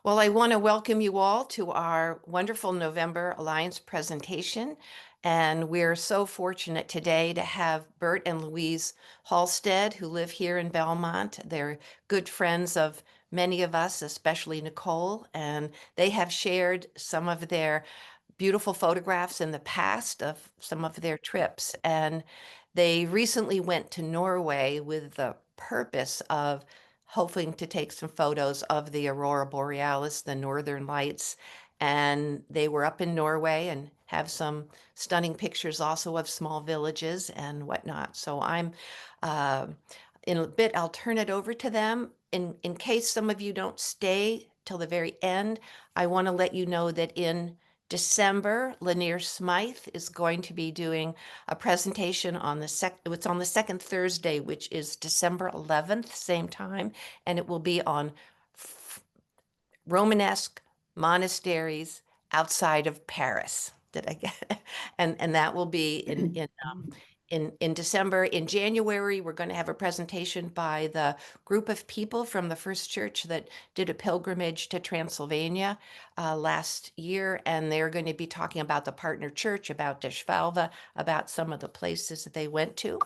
Well, I want to welcome you all to our wonderful November Alliance presentation. And we're so fortunate today to have Bert and Louise Halstead, who live here in Belmont. They're good friends of many of us, especially Nicole, and they have shared some of their beautiful photographs in the past of some of their trips. And they recently went to Norway with the purpose of hoping to take some photos of the aurora borealis, the northern lights. And they were up in Norway and have some stunning pictures also of small villages and whatnot. So I'm uh, in a bit, I'll turn it over to them. In case some of you don't stay till the very end, I want to let you know that in December, Lanier Smythe is going to be doing a presentation on it's on the second Thursday, which is December 11th, same time, and it will be on Romanesque monasteries outside of Paris. Did I get it? And that will be in December. In January, we're going to have a presentation by the group of people from the First Church that did a pilgrimage to Transylvania last year, and they're going to be talking about the partner church, about Deshvalva, about some of the places that they went to.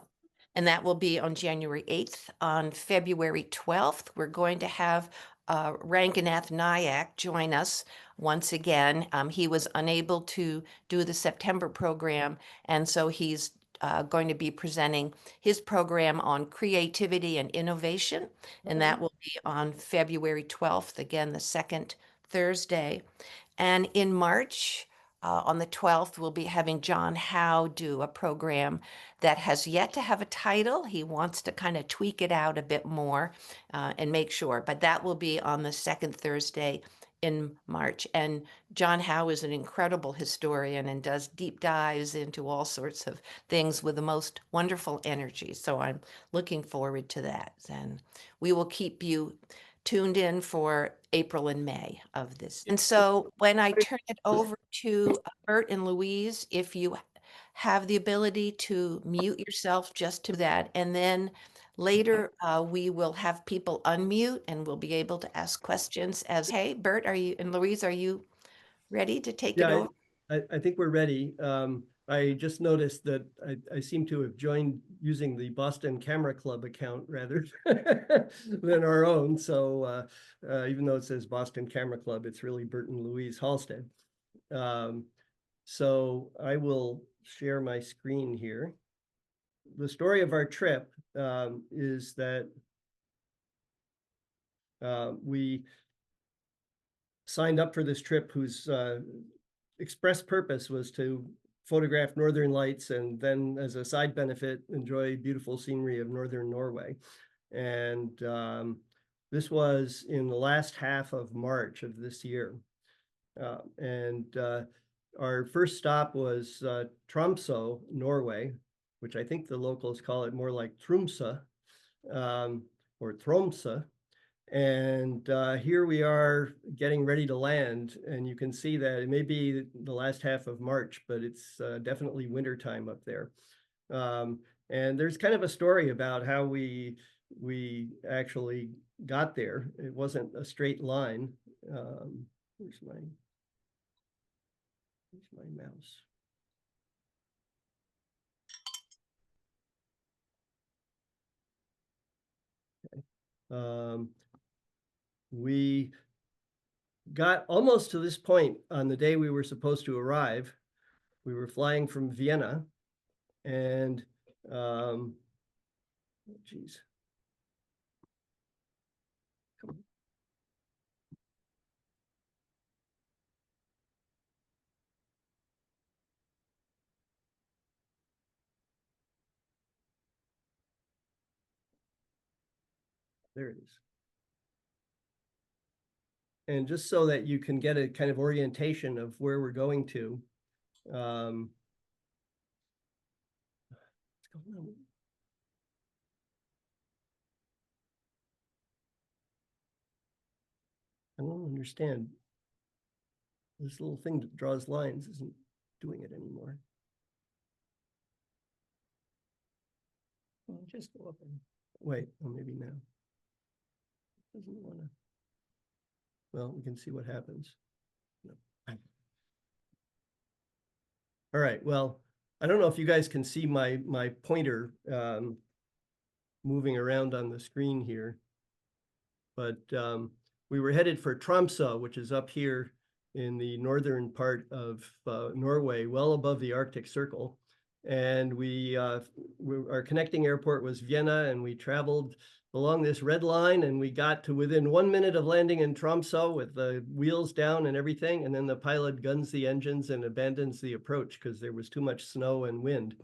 And that will be on January 8th. On February 12th, we're going to have Ranganath Nayak join us once again. He was unable to do the September program, and so he's going to be presenting his program on creativity and innovation, and that will be on February 12th, again, the second Thursday. And in March, on the 12th, we'll be having John Howe do a program that has yet to have a title. He wants to kind of tweak it out a bit more and make sure, but that will be on the second Thursday in March. And John Howe is an incredible historian and does deep dives into all sorts of things with the most wonderful energy. So I'm looking forward to that. And we will keep you tuned in for April and May of this. And so when I turn it over to Bert and Louise, if you have the ability to mute yourself just to that, and then later we will have people unmute and we'll be able to ask questions as, hey, Bert, are you, and Louise, are you ready to take it Yeah, over? I think we're ready. I just noticed that I seem to have joined using the Boston Camera Club account rather than our own. So even though it says Boston Camera Club, it's really Bert and Louise Halstead. So I will share my screen here. The story of our trip is that we signed up for this trip whose express purpose was to photograph northern lights and then as a side benefit enjoy beautiful scenery of northern Norway. And this was in the last half of March of this year. Our first stop was Tromsø, Norway, which I think the locals call it more like Tromsø or Tromsø. And here we are getting ready to land, and you can see that it may be the last half of March, but it's definitely wintertime up there. And there's kind of a story about how we actually got there. It wasn't a straight line. Where's my mouse? Okay. We got almost to this point on the day we were supposed to arrive. We were flying from Vienna, and geez. There it is. And just so that you can get a kind of orientation of where we're going to. What's going on? I don't understand. This little thing that draws lines isn't doing it anymore. Well, just go up and wait. Oh, maybe now. Doesn't want to. well, we can see what happens. All right, well, I don't know if you guys can see my pointer moving around on the screen here. But we were headed for Tromsø, which is up here in the northern part of Norway, well above the Arctic Circle. And our connecting airport was Vienna, and we traveled along this red line, and we got to within 1 minute of landing in Tromsø with the wheels down and everything. And then the pilot guns the engines and abandons the approach because there was too much snow and wind.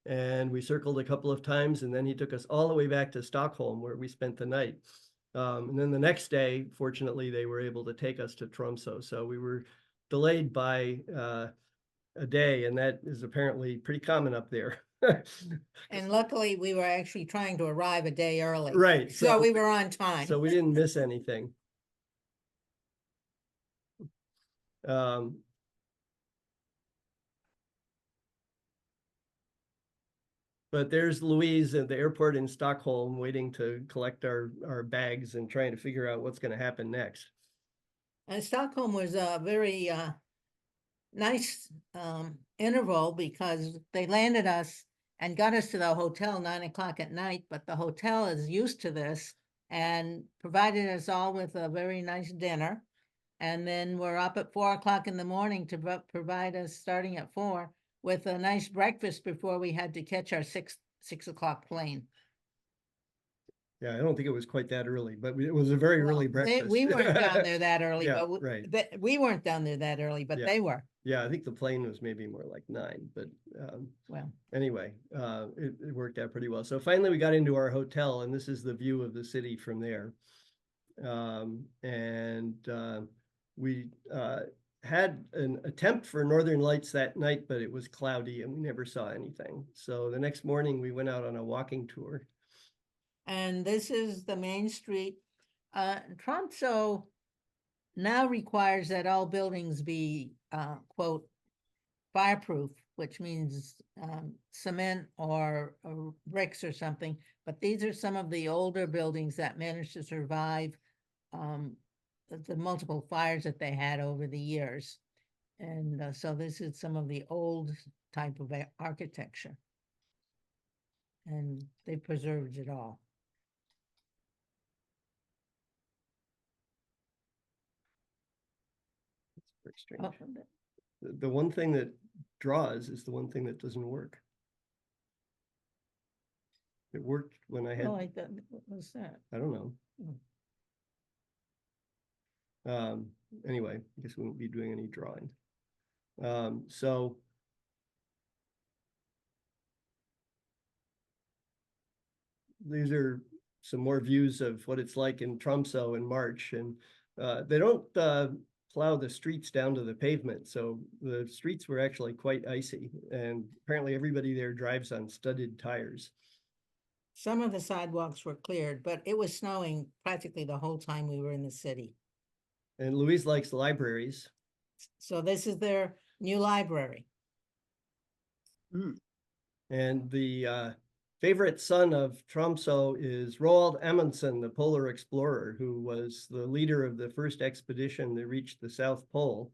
And we circled a couple of times, and then he took us all the way back to Stockholm, where we spent the night. And then the next day, fortunately, they were able to take us to Tromsø. So we were delayed by a day, and that is apparently pretty common up there. And luckily, we were actually trying to arrive a day early. Right. So we were on time. So we didn't miss anything. But there's Louise at the airport in Stockholm waiting to collect our bags and trying to figure out what's going to happen next. And Stockholm was a very nice interval because they landed us and got us to the hotel 9 o'clock at night, but the hotel is used to this and provided us all with a very nice dinner. And then we're up at 4 o'clock in the morning to provide us, starting at 4, with a nice breakfast before we had to catch our six o'clock plane. Yeah, I don't think it was quite that early, but it was a very early breakfast. We weren't down there that early, Yeah, but right. we weren't down there that early, but Yeah. they were. Yeah, I think the plane was maybe more like 9, but Well, anyway, it worked out pretty well. So finally we got into our hotel, and this is the view of the city from there. We had an attempt for Northern Lights that night, but it was cloudy and we never saw anything. So the next morning we went out on a walking tour. and this is the main street. Tromsø now requires that all buildings be, quote, fireproof, which means cement or bricks or something. But these are some of the older buildings that managed to survive the multiple fires that they had over the years. And so this is some of the old type of architecture. And they preserved it all. It's very strange. The one thing that draws is the one thing that doesn't work. It worked when I had. Oh, what was that? I don't know. Anyway, I guess we won't be doing any drawing. So these are some more views of what it's like in Tromsø in March, and they don't plow the streets down to the pavement, so the streets were actually quite icy, and apparently everybody there drives on studded tires. Some of the sidewalks were cleared, but it was snowing practically the whole time we were in the city. And Louise likes libraries. So this is their new library. And the favorite son of Tromsø is Roald Amundsen, the polar explorer, who was the leader of the first expedition that reached the South Pole.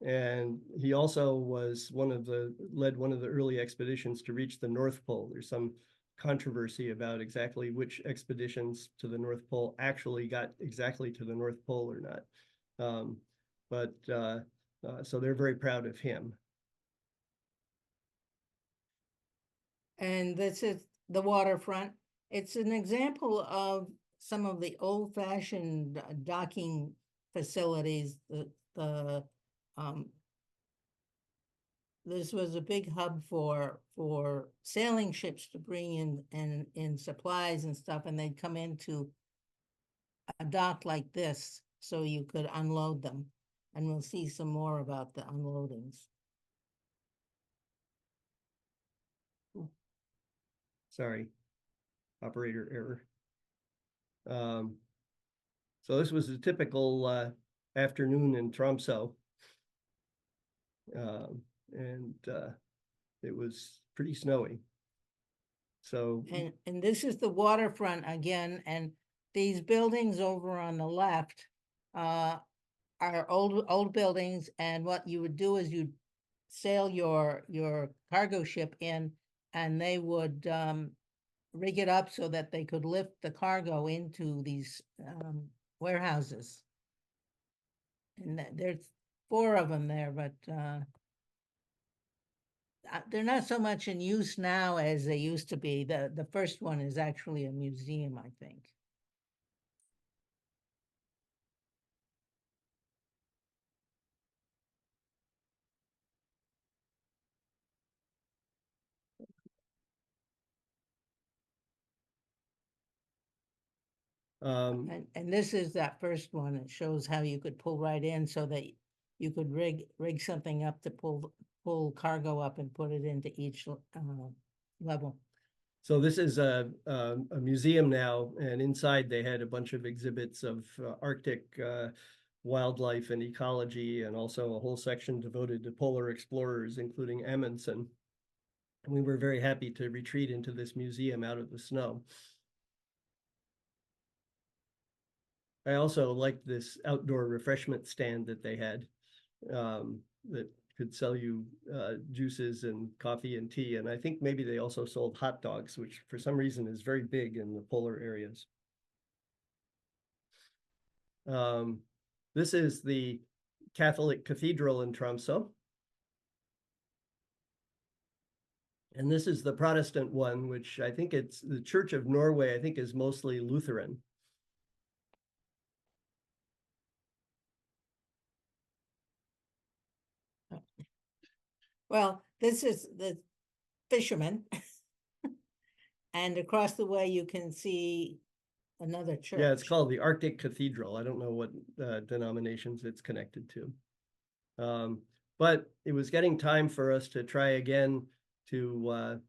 And he also was led one of the early expeditions to reach the North Pole. There's some controversy about exactly which expeditions to the North Pole actually got exactly to the North Pole or not. So they're very proud of him. And this is the waterfront. It's an example of some of the old-fashioned docking facilities. This was a big hub for sailing ships to bring in supplies and stuff, and they'd come into a dock like this so you could unload them. And we'll see some more about the unloadings. Sorry, operator error. So this was a typical afternoon in Tromsø. It was pretty snowy. So and this is the waterfront again, and these buildings over on the left are old buildings, and what you would do is you'd sail your cargo ship in, and they would rig it up so that they could lift the cargo into these warehouses. And there's 4 of them there, but they're not so much in use now as they used to be. The first one is actually a museum, I think. And this is that first one. It shows how you could pull right in so that you could rig something up to pull cargo up and put it into each level. So this is a museum now, and inside they had a bunch of exhibits of Arctic wildlife and ecology, and also a whole section devoted to polar explorers, including Amundsen. And we were very happy to retreat into this museum out of the snow. I also liked this outdoor refreshment stand that they had that could sell you juices and coffee and tea. And I think maybe they also sold hot dogs, which for some reason is very big in the polar areas. This is the Catholic Cathedral in Tromsø. And this is the Protestant one, which I think it's the Church of Norway, I think is mostly Lutheran. Well, this is the fisherman. And across the way, you can see another church. Yeah, it's called the Arctic Cathedral. I don't know what denominations it's connected to. But it was getting time for us to try again to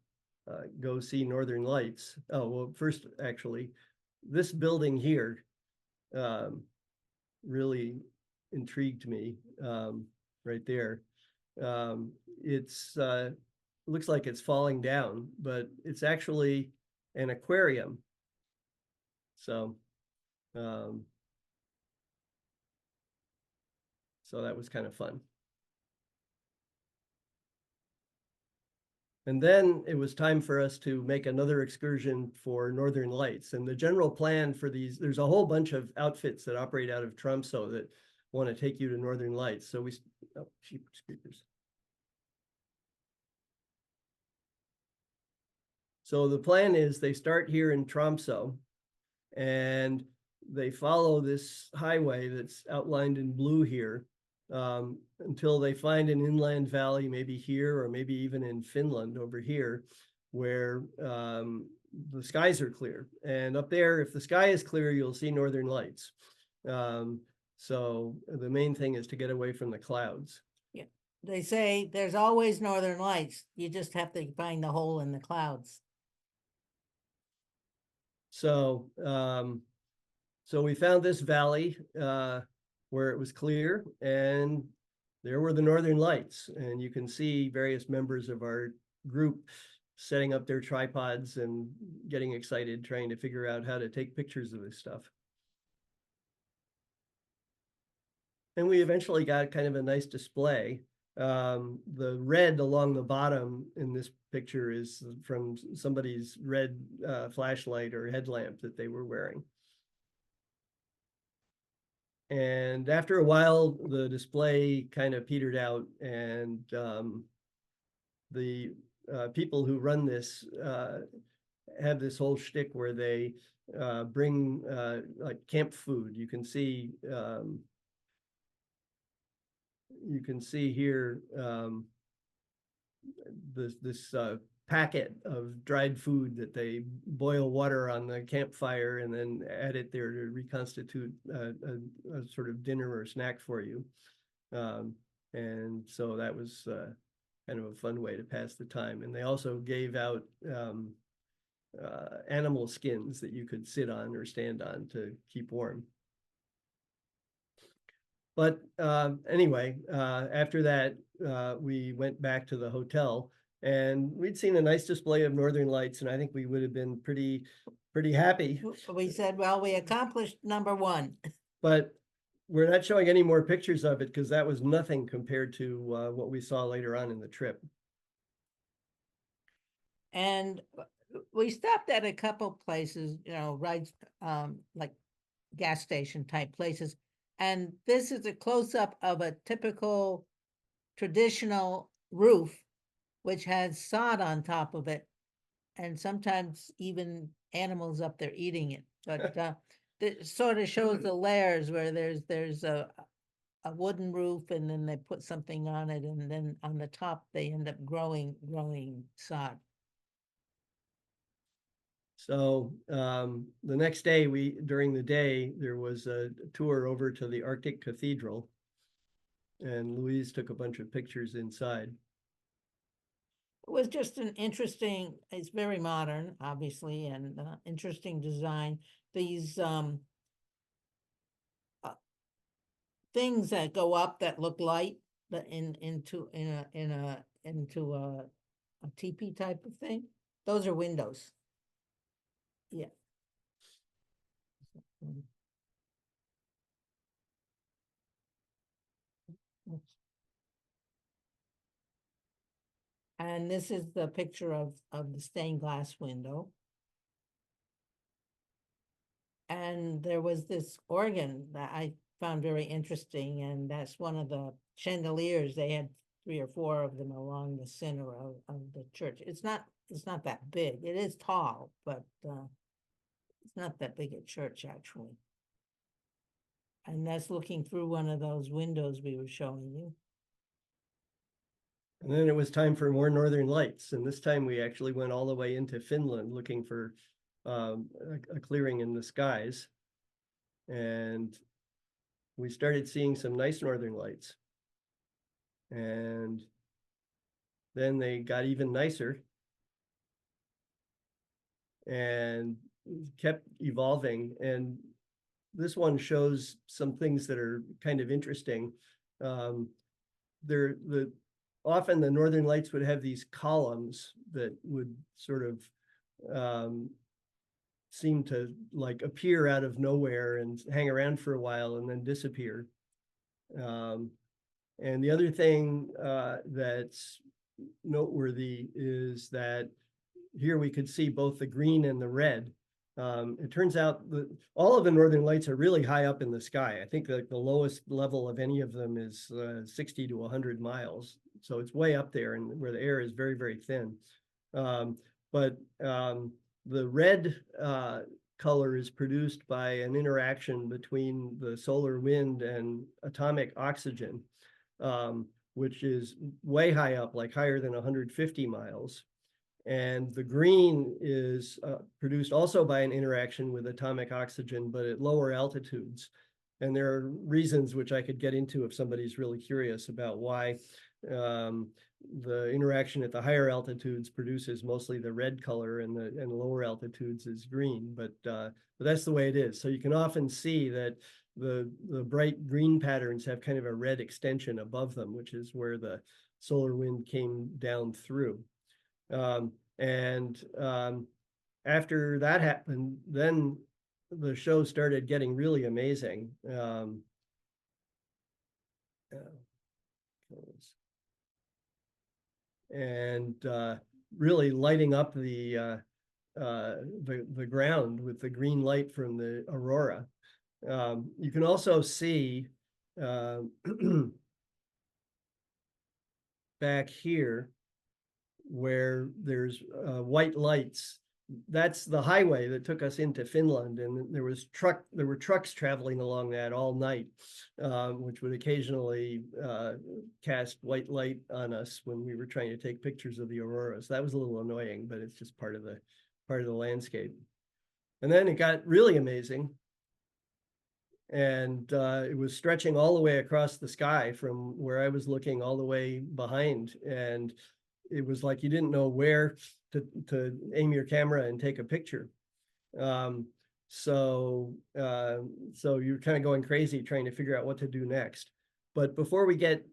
go see Northern Lights. Oh, well, first, actually, this building here really intrigued me right there. It's looks like it's falling down, but it's actually an aquarium. So that was kind of fun. And then it was time for us to make another excursion for Northern Lights. And the general plan for these, there's a whole bunch of outfits that operate out of Tromsø that want to take you to Northern Lights. So cheap speakers. So the plan is they start here in Tromsø and they follow this highway that's outlined in blue here until they find an inland valley, maybe here or maybe even in Finland over here, where the skies are clear. And up there, if the sky is clear, you'll see Northern Lights. So the main thing is to get away from the clouds. Yeah, they say there's always Northern Lights. You just have to find the hole in the clouds. So so we found this valley where it was clear, and there were the Northern Lights. And you can see various members of our group setting up their tripods and getting excited, trying to figure out how to take pictures of this stuff. And we eventually got kind of a nice display. The red along the bottom in this picture is from somebody's red flashlight or headlamp that they were wearing. And after a while, the display kind of petered out, and the people who run this have this whole shtick where they bring like camp food. You can see here this packet of dried food that they boil water on the campfire and then add it there to reconstitute a sort of dinner or snack for you. And so that was kind of a fun way to pass the time. And they also gave out animal skins that you could sit on or stand on to keep warm. But anyway, after that, we went back to the hotel, and we'd seen a nice display of Northern Lights, and I think we would have been pretty happy. We said, well, we accomplished number 1. But we're not showing any more pictures of it because that was nothing compared to what we saw later on in the trip. And we stopped at a couple places, right, like gas station type places. And this is a close-up of a typical traditional roof, which has sod on top of it. And sometimes even animals up there eating it. But it sort of shows the layers where there's a wooden roof, and then they put something on it, and then on the top they end up growing sod. So the next day, during the day, there was a tour over to the Arctic Cathedral, and Louise took a bunch of pictures inside. It was just an interesting, it's very modern, obviously, and interesting design. These things that go up that look light, that into a teepee type of thing. Those are windows. Yeah. And this is the picture of the stained glass window. And there was this organ that I found very interesting, and that's one of the chandeliers. They had 3 or 4 of them along the center of the church. It's not that big. It is tall, but it's not that big a church, actually. And that's looking through one of those windows we were showing you. And then it was time for more northern lights. And this time we actually went all the way into Finland looking for a clearing in the skies. And we started seeing some nice northern lights. And then they got even nicer and kept evolving. And this one shows some things that are kind of interesting. Often the northern lights would have these columns that would sort of seem to like appear out of nowhere and hang around for a while and then disappear. And the other thing that's noteworthy is that here we could see both the green and the red. It turns out that all of the northern lights are really high up in the sky. I think that the lowest level of any of them is 60 to 100 miles. So it's way up there, and where the air is very, very thin. But the red color is produced by an interaction between the solar wind and atomic oxygen, which is way high up, like higher than 150 miles. And the green is produced also by an interaction with atomic oxygen, but at lower altitudes. And there are reasons which I could get into if somebody's really curious about why the interaction at the higher altitudes produces mostly the red color, and the lower altitudes is green. But that's the way it is. So you can often see that the bright green patterns have kind of a red extension above them, which is where the solar wind came down through. After that happened, then the show started getting really amazing. And really lighting up the ground with the green light from the aurora. You can also see back here where there's white lights. That's the highway that took us into Finland, and there were trucks traveling along that all night, which would occasionally cast white light on us when we were trying to take pictures of the aurora. So that was a little annoying, but it's just part of the landscape. And then it got really amazing, and it was stretching all the way across the sky from where I was looking all the way behind, and it was like you didn't know where to aim your camera and take a picture. So you're kind of going crazy trying to figure out what to do next. But before we get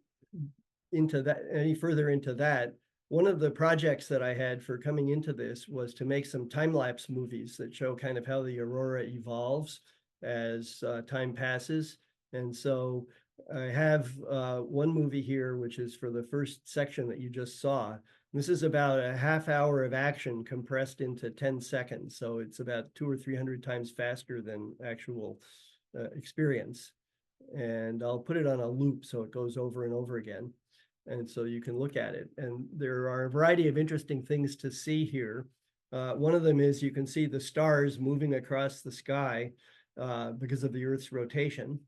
into that, any further into that, one of the projects that I had for coming into this was to make some time-lapse movies that show kind of how the aurora evolves as time passes. And so I have one movie here, which is for the first section that you just saw. This is about a half hour of action compressed into 10 seconds. So it's about 200 or 300 times faster than actual experience. And I'll put it on a loop so it goes over and over again. And so you can look at it. And there are a variety of interesting things to see here. One of them is you can see the stars moving across the sky because of the Earth's rotation.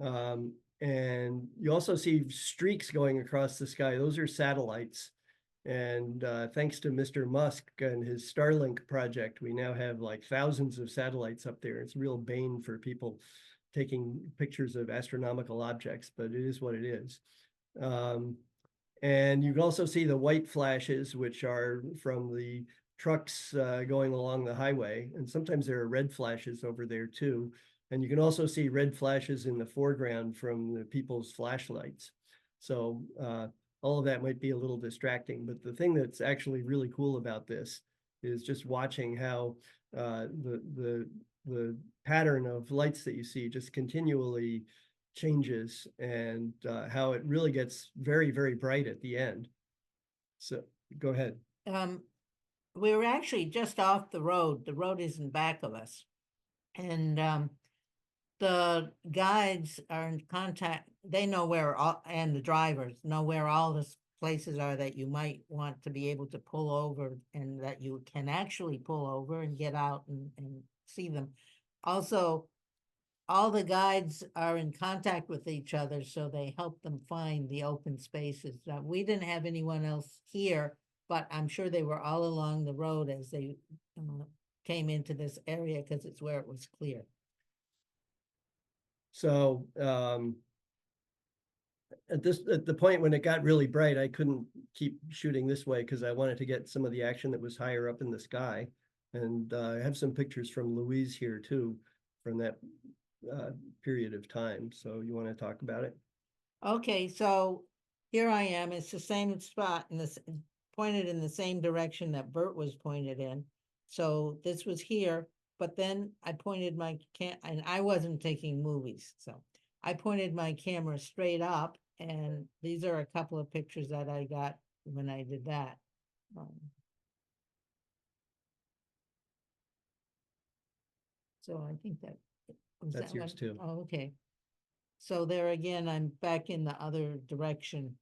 And you also see streaks going across the sky. Those are satellites. And thanks to Mr. Musk and his Starlink project, we now have like thousands of satellites up there. It's a real bane for people taking pictures of astronomical objects, but it is what it is. And you can also see the white flashes, which are from the trucks going along the highway. And sometimes there are red flashes over there too. And you can also see red flashes in the foreground from the people's flashlights. So all of that might be a little distracting, but the thing that's actually really cool about this is just watching how the pattern of lights that you see just continually changes, and how it really gets very, very bright at the end. So go ahead. We were actually just off the road. The road is in back of us. And the guides are in contact. They know where all, and the drivers know where all the places are that you might want to be able to pull over, and that you can actually pull over and get out and see them. Also, all the guides are in contact with each other, so they help them find the open spaces. We didn't have anyone else here, but I'm sure they were all along the road as they came into this area, because it's where it was clear. So at the point when it got really bright, I couldn't keep shooting this way because I wanted to get some of the action that was higher up in the sky. And I have some pictures from Louise here too, from that period of time. So you want to talk about it? Okay, so here I am. It's the same spot in this, pointed in the same direction that Bert was pointed in. So this was here, but then I pointed my and I wasn't taking movies, so I pointed my camera straight up, and these are a couple of pictures that I got when I did that. So I think that was That's that yours one? too. Oh, okay. So there again, I'm back in the other direction.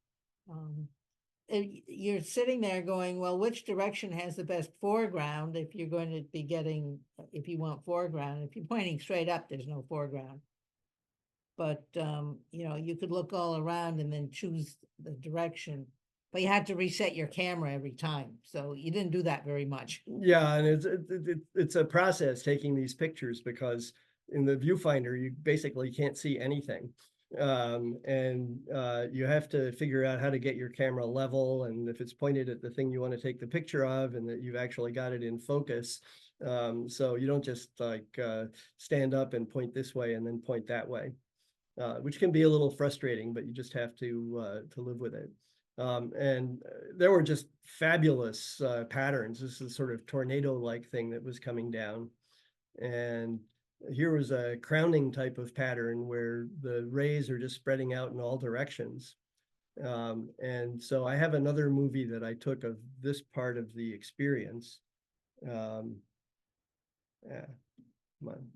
You're sitting there going, well, which direction has the best foreground if you're going to be getting, if you want foreground? If you're pointing straight up, there's no foreground. But, you know, you could look all around and then choose the direction, but you had to reset your camera every time. So you didn't do that very much. Yeah, and it's a process taking these pictures, because in the viewfinder, you basically can't see anything. And you have to figure out how to get your camera level, and if it's pointed at the thing you want to take the picture of, and that you've actually got it in focus. So you don't just like stand up and point this way and then point that way, which can be a little frustrating, but you just have to live with it. And there were just fabulous patterns. This is sort of tornado-like thing that was coming down. And here was a crowning type of pattern where the rays are just spreading out in all directions. And so I have another movie that I took of this part of the experience. Yeah, come on.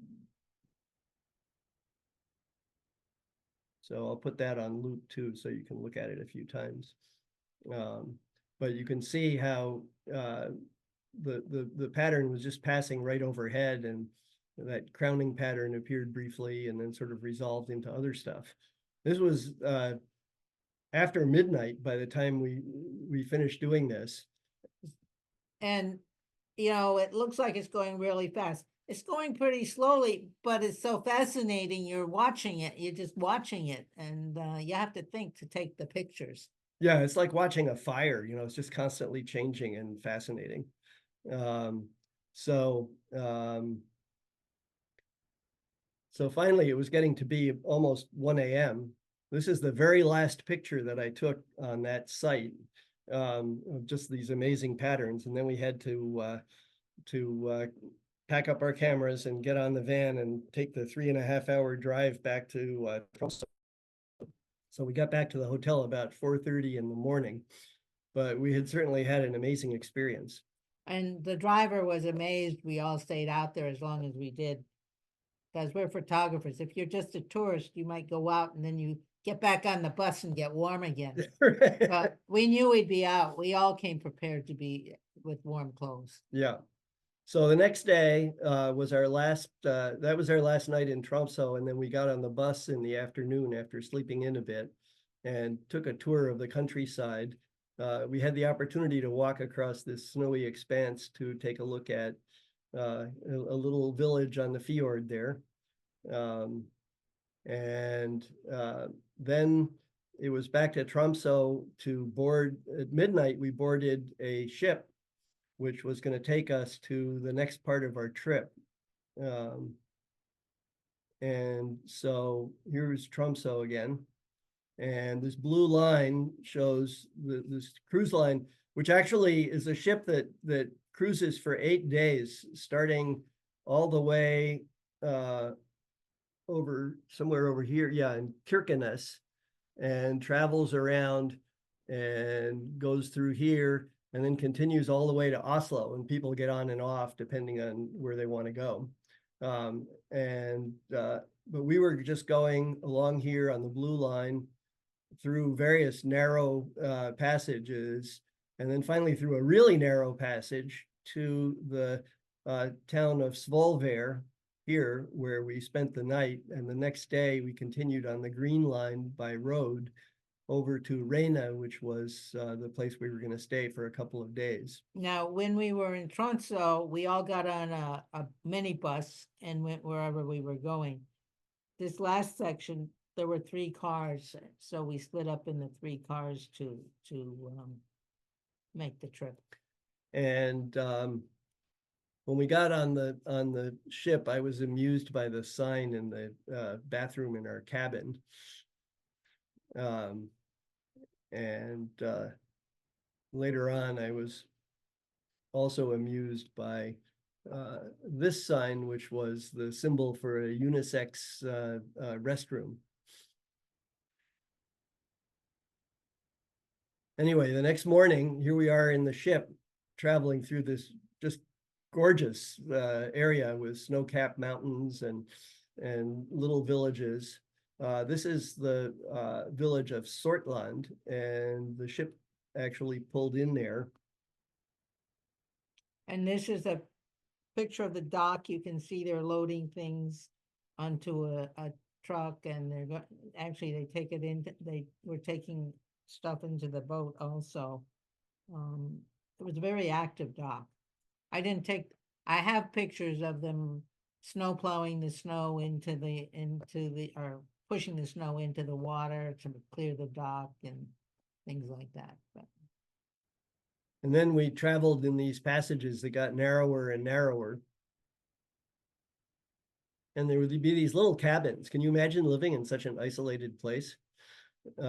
So I'll put that on loop too, so you can look at it a few times. But you can see how the pattern was just passing right overhead, and that crowning pattern appeared briefly and then sort of resolved into other stuff. This was after midnight by the time we finished doing this. And, you know, it looks like it's going really fast. It's going pretty slowly, but it's so fascinating. You're watching it, you're just watching it, and you have to think to take the pictures. Yeah, it's like watching a fire, you know, it's just constantly changing and fascinating. So finally it was getting to be almost 1 a.m. This is the very last picture that I took on that site, of just these amazing patterns. And then we had to pack up our cameras and get on the van and take the 3.5 hour drive back to Tromsø. So we got back to the hotel about 4:30 in the morning, but we had certainly had an amazing experience. And the driver was amazed we all stayed out there as long as we did. Because we're photographers. If you're just a tourist, you might go out and then you get back on the bus and get warm again. But we knew we'd be out. We all came prepared to be with warm clothes. Yeah. So the next day was our last, that was our last night in Tromsø. And then we got on the bus in the afternoon after sleeping in a bit and took a tour of the countryside. We had the opportunity to walk across this snowy expanse to take a look at a little village on the fjord there. Then it was back to Tromsø to board. At midnight, we boarded a ship which was going to take us to the next part of our trip. And so here's Tromsø again. And this blue line shows this cruise line, which actually is a ship that cruises for 8 days, starting all the way over somewhere over here, in Kirkenes, and travels around and goes through here and then continues all the way to Oslo, and people get on and off depending on where they want to go. But we were just going along here on the blue line through various narrow passages, and then finally through a really narrow passage to the town of Svolvær here, where we spent the night. And the next day we continued on the green line by road over to Rena, which was the place we were going to stay for a couple of days. Now, when we were in Tromsø, we all got on a minibus and went wherever we were going. This last section, there were 3 cars, so we split up in the 3 cars to make the trip. And when we got on the ship, I was amused by the sign in the bathroom in our cabin. Later on, I was also amused by this sign, which was the symbol for a unisex restroom. Anyway, the next morning, here we are in the ship traveling through this just gorgeous area with snow-capped mountains and little villages. This is the village of Sortland, and the ship actually pulled in there. And this is a picture of the dock. You can see they're loading things onto a truck, and they're actually they take it in. They were taking stuff into the boat also. It was a very active dock. I have pictures of them snow plowing the snow into the or pushing the snow into the water to clear the dock and things like that. And then we traveled in these passages that got narrower and narrower. And there would be these little cabins. Can you imagine living in such an isolated place? They'd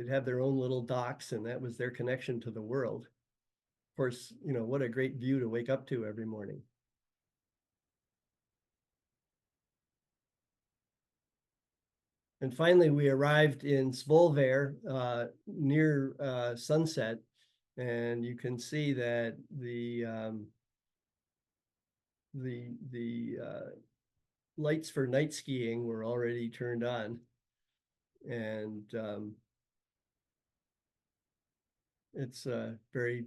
have their own little docks, and that was their connection to the world. Of course, what a great view to wake up to every morning. And finally, we arrived in Svolvær near sunset, and you can see that the lights for night skiing were already turned on, and it's a very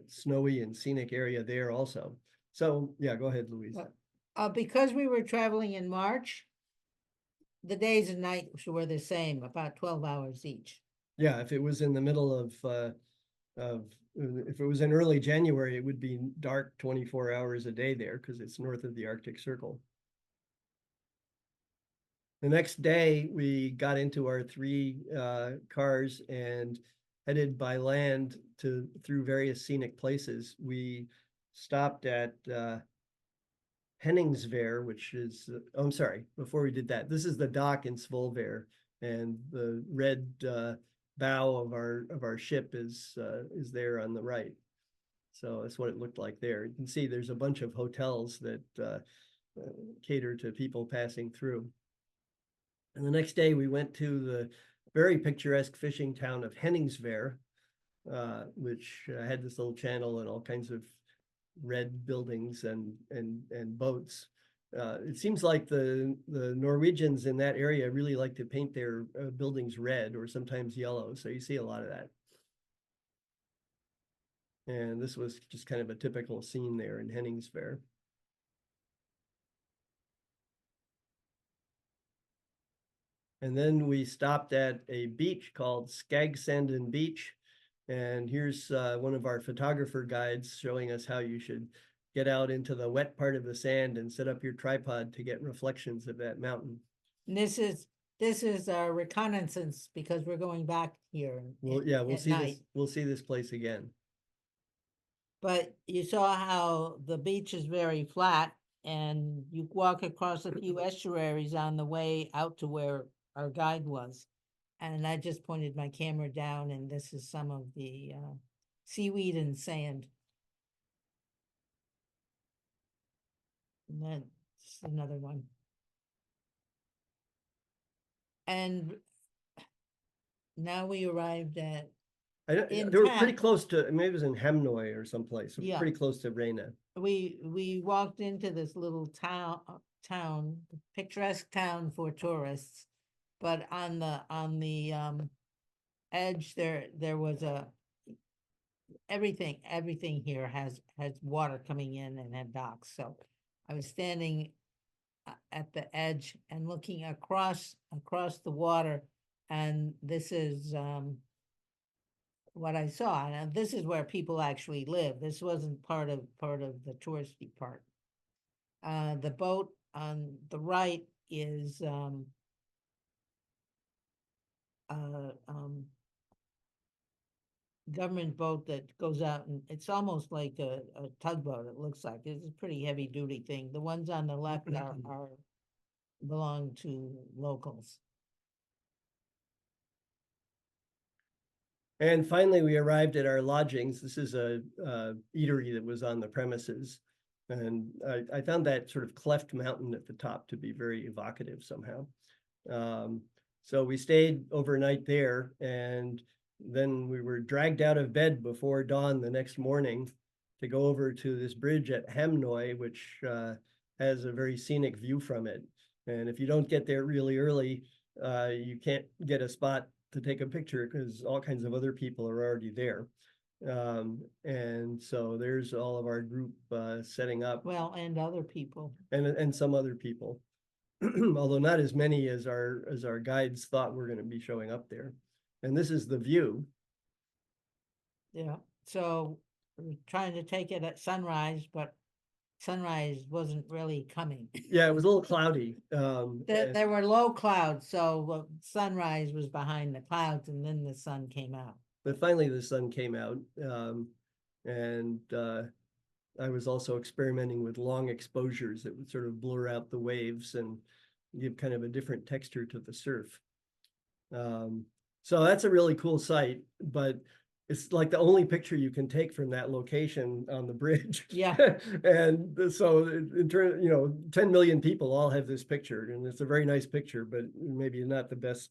snowy and scenic area there also. So yeah, go ahead, Louise. Because we were traveling in March, the days and nights were the same, about 12 hours each. Yeah, if it was in the middle of if it was in early January, it would be dark 24 hours a day there because it's north of the Arctic Circle. The next day, we got into our 3 cars and headed by land through various scenic places. We stopped at Henningsvær, which is, I'm sorry, before we did that, this is the dock in Svolvær, and the red bow of our ship is there on the right. So that's what it looked like there. You can see there's a bunch of hotels that cater to people passing through. And the next day we went to the very picturesque fishing town of Henningsvær, which had this little channel and all kinds of red buildings and boats. It seems like the Norwegians in that area really like to paint their buildings red or sometimes yellow. So you see a lot of that. And this was just kind of a typical scene there in Henningsvær. And then we stopped at a beach called Skagsanden Beach. And here's one of our photographer guides showing us how you should get out into the wet part of the sand and set up your tripod to get reflections of that mountain. And this is our reconnaissance because we're going back here. Well, yeah, we'll at see night. this. We'll see this place again. But you saw how the beach is very flat and you walk across a few estuaries on the way out to where our guide was. And I just pointed my camera down and this is some of the seaweed and sand. And then another one. And now we arrived at They in were pretty town. close to, maybe it was in Hemnoy or someplace, Yeah. pretty close to Reyna. We walked into this little town, picturesque town for tourists, but on the edge there was everything here has water coming in and had docks. So I was standing at the edge and looking across the water, and this is what I saw. And this is where people actually live. This wasn't part of the touristy part. The boat on the right is government boat that goes out, and it's almost like a tugboat. It looks like it's a pretty heavy duty thing. The ones on the left are belong to locals. And finally, we arrived at our lodgings. This is a eatery that was on the premises. And I found that sort of cleft mountain at the top to be very evocative somehow. So we stayed overnight there, and then we were dragged out of bed before dawn the next morning to go over to this bridge at Hemnoy, which has a very scenic view from it. And if you don't get there really early, you can't get a spot to take a picture because all kinds of other people are already there. And so there's all of our group setting up. Well, and other people. And some other people, although not as many as our guides thought were going to be showing up there. And this is the view. Yeah, so we're trying to take it at sunrise, but sunrise wasn't really coming. Yeah, it was a little cloudy. There were low clouds, so sunrise was behind the clouds, and then the sun came out. But finally the sun came out, and I was also experimenting with long exposures that would sort of blur out the waves and give kind of a different texture to the surf. So that's a really cool site, but it's like the only picture you can take from that location on the bridge. Yeah. And so in turn, 10 million people all have this picture, and it's a very nice picture, but maybe not the best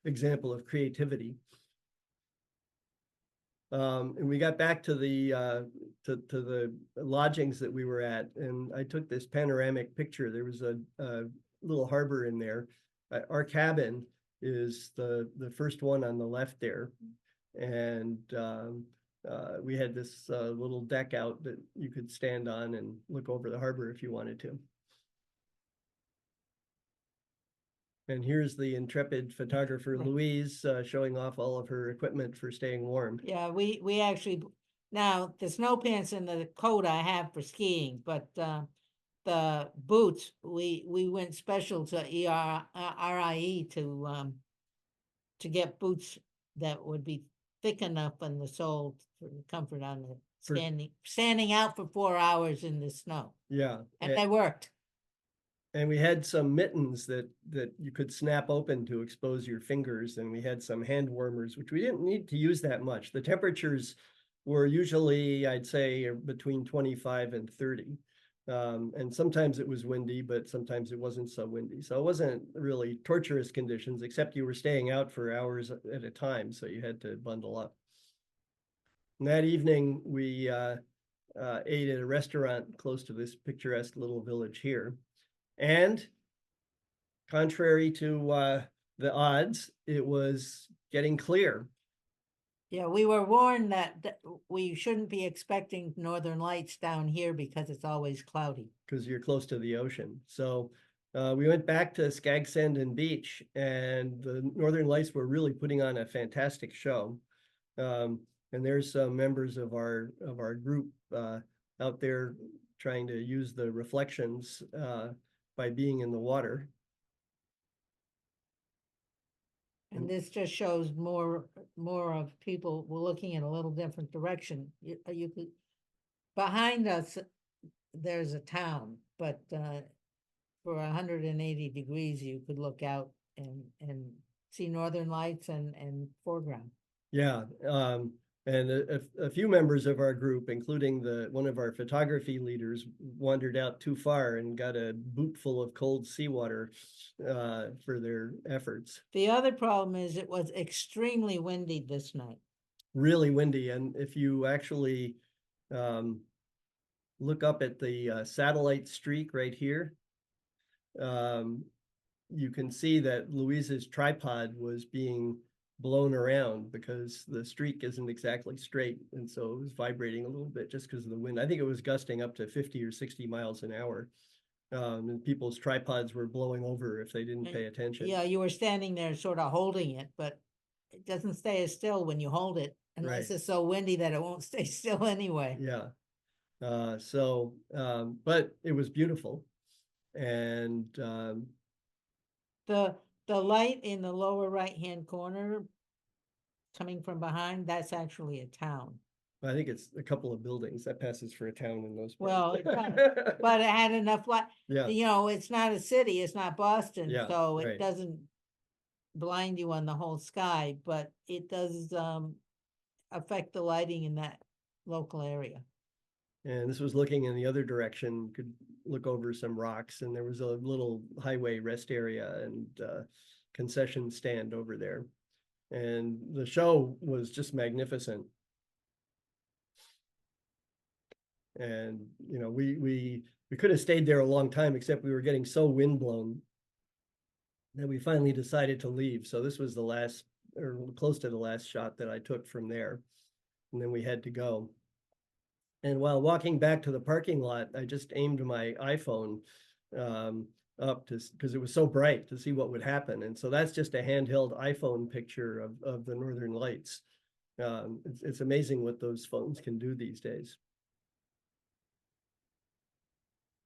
example of creativity. And we got back to the lodgings that we were at, and I took this panoramic picture. There was a little harbor in there. Our cabin is the first one on the left there, and we had this little deck out that you could stand on and look over the harbor if you wanted to. And here's the intrepid photographer Louise showing off all of her equipment for staying warm. Yeah, we actually, now the snow pants and the coat I have for skiing, but the boots, we went special to RIE to get boots that would be thick enough on the sole for comfort on the standing out for 4 hours in the snow. Yeah. And they worked. And we had some mittens that you could snap open to expose your fingers, and we had some hand warmers, which we didn't need to use that much. The temperatures were usually, I'd say, between 25 and 30. And sometimes it was windy, but sometimes it wasn't so windy. So it wasn't really torturous conditions, except you were staying out for hours at a time. So you had to bundle up. And that evening, we ate at a restaurant close to this picturesque little village here. And contrary to the odds, it was getting clear. Yeah, we were warned that we shouldn't be expecting northern lights down here because it's always cloudy. Because you're close to the ocean. So we went back to Skagsand and Beach, and the Northern Lights were really putting on a fantastic show. And there's some members of our group out there trying to use the reflections by being in the water. And this just shows more of people were looking in a little different direction. You could, behind us, there's a town, but for 180 degrees, you could look out and see northern lights and foreground. Yeah, and a few members of our group, including one of our photography leaders, wandered out too far and got a boot full of cold seawater for their efforts. The other problem is it was extremely windy this night. Really windy, and if you actually look up at the satellite streak right here, you can see that Louise's tripod was being blown around because the streak isn't exactly straight, and so it was vibrating a little bit just because of the wind. I think it was gusting up to 50 or 60 miles an hour. And people's tripods were blowing over if they didn't pay attention. Yeah, you were standing there sort of holding it, but it doesn't stay as still when you hold it unless Right. it's so windy that it won't stay still anyway. Yeah. But it was beautiful. And The light in the lower right-hand corner coming from behind, that's actually a town. I think it's a couple of buildings that passes for a town in those Well, parts. it kind of, but it had enough light. Yeah. You know, it's not a city, it's not Boston, Yeah, so right. it doesn't blind you on the whole sky, but it does affect the lighting in that local area. And this was looking in the other direction, could look over some rocks, and there was a little highway rest area and concession stand over there. And the show was just magnificent. And you know, we could have stayed there a long time, except we were getting so windblown that we finally decided to leave. So this was the last, or close to the last shot that I took from there. And then we had to go. And while walking back to the parking lot, I just aimed my iPhone up because it was so bright to see what would happen. And so that's just a handheld iPhone picture of the Northern Lights. It's amazing what those phones can do these days.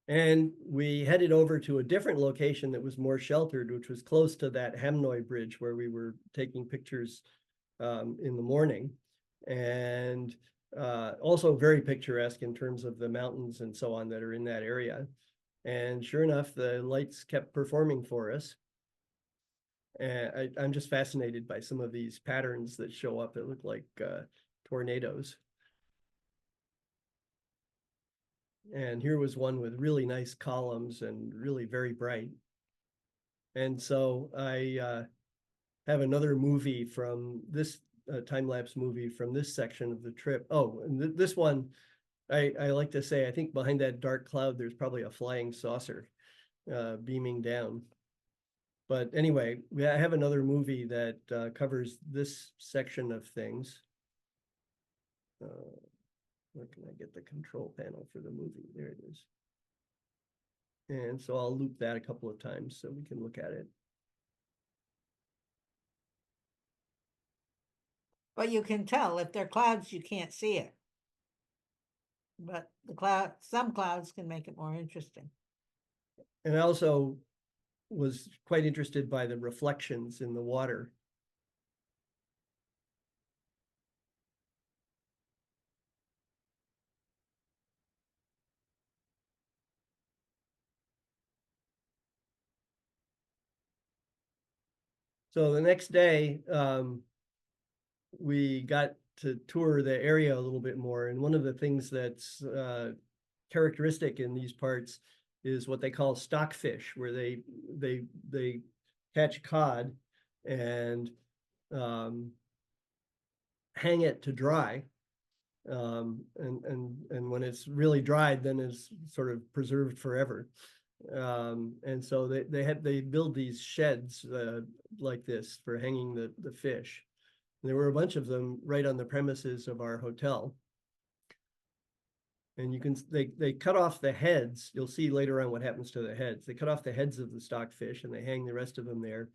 And we headed over to a different location that was more sheltered, which was close to that Hamnoy Bridge where we were taking pictures in the morning. And also very picturesque in terms of the mountains and so on that are in that area. And sure enough, the lights kept performing for us. And I'm just fascinated by some of these patterns that show up that look like tornadoes. And here was one with really nice columns and really very bright. And so I have another movie from this time-lapse movie from this section of the trip. Oh, and this one, I like to say, I think behind that dark cloud, there's probably a flying saucer beaming down. But anyway, I have another movie that covers this section of things. Where can I get the control panel for the movie? There it is. And so I'll loop that a couple of times so we can look at it. But you can tell if they're clouds, you can't see it. But some clouds can make it more interesting. And I also was quite interested by the reflections in the water. So the next day, we got to tour the area a little bit more. And one of the things that's characteristic in these parts is what they call stockfish, where they catch cod and hang it to dry. And when it's really dried, then it's sort of preserved forever. And so they build these sheds like this for hanging the fish. And there were a bunch of them right on the premises of our hotel. And you can they cut off the heads. You'll see later on what happens to the heads. They cut off the heads of the stockfish and they hang the rest of them there.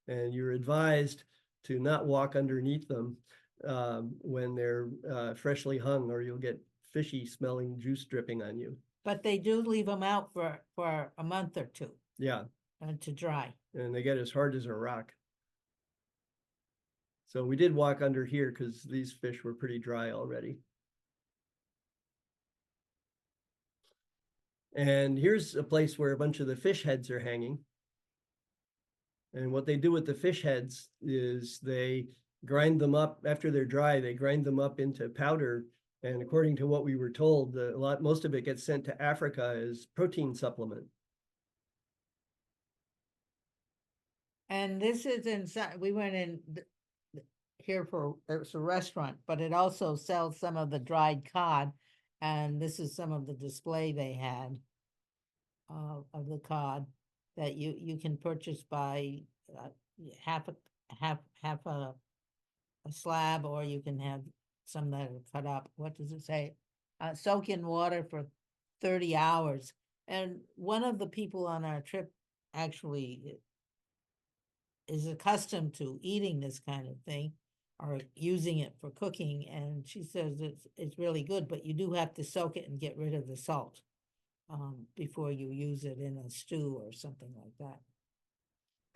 And you're advised to not walk underneath them when they're freshly hung, or you'll get fishy smelling juice dripping on you. But they do leave them out for a month or two Yeah, to dry. and they get as hard as a rock. So we did walk under here because these fish were pretty dry already. And here's a place where a bunch of the fish heads are hanging. And what they do with the fish heads is they grind them up after they're dry. They grind them up into powder. And according to what we were told, most of it gets sent to Africa as protein supplement. And this is inside, we went in here it's a restaurant, but it also sells some of the dried cod. And this is some of the display they had of the cod that you can purchase by half a slab, or you can have some that are cut up. What does it say? Soak in water for 30 hours. And one of the people on our trip actually is accustomed to eating this kind of thing or using it for cooking. And she says it's really good, but you do have to soak it and get rid of the salt before you use it in a stew or something like that.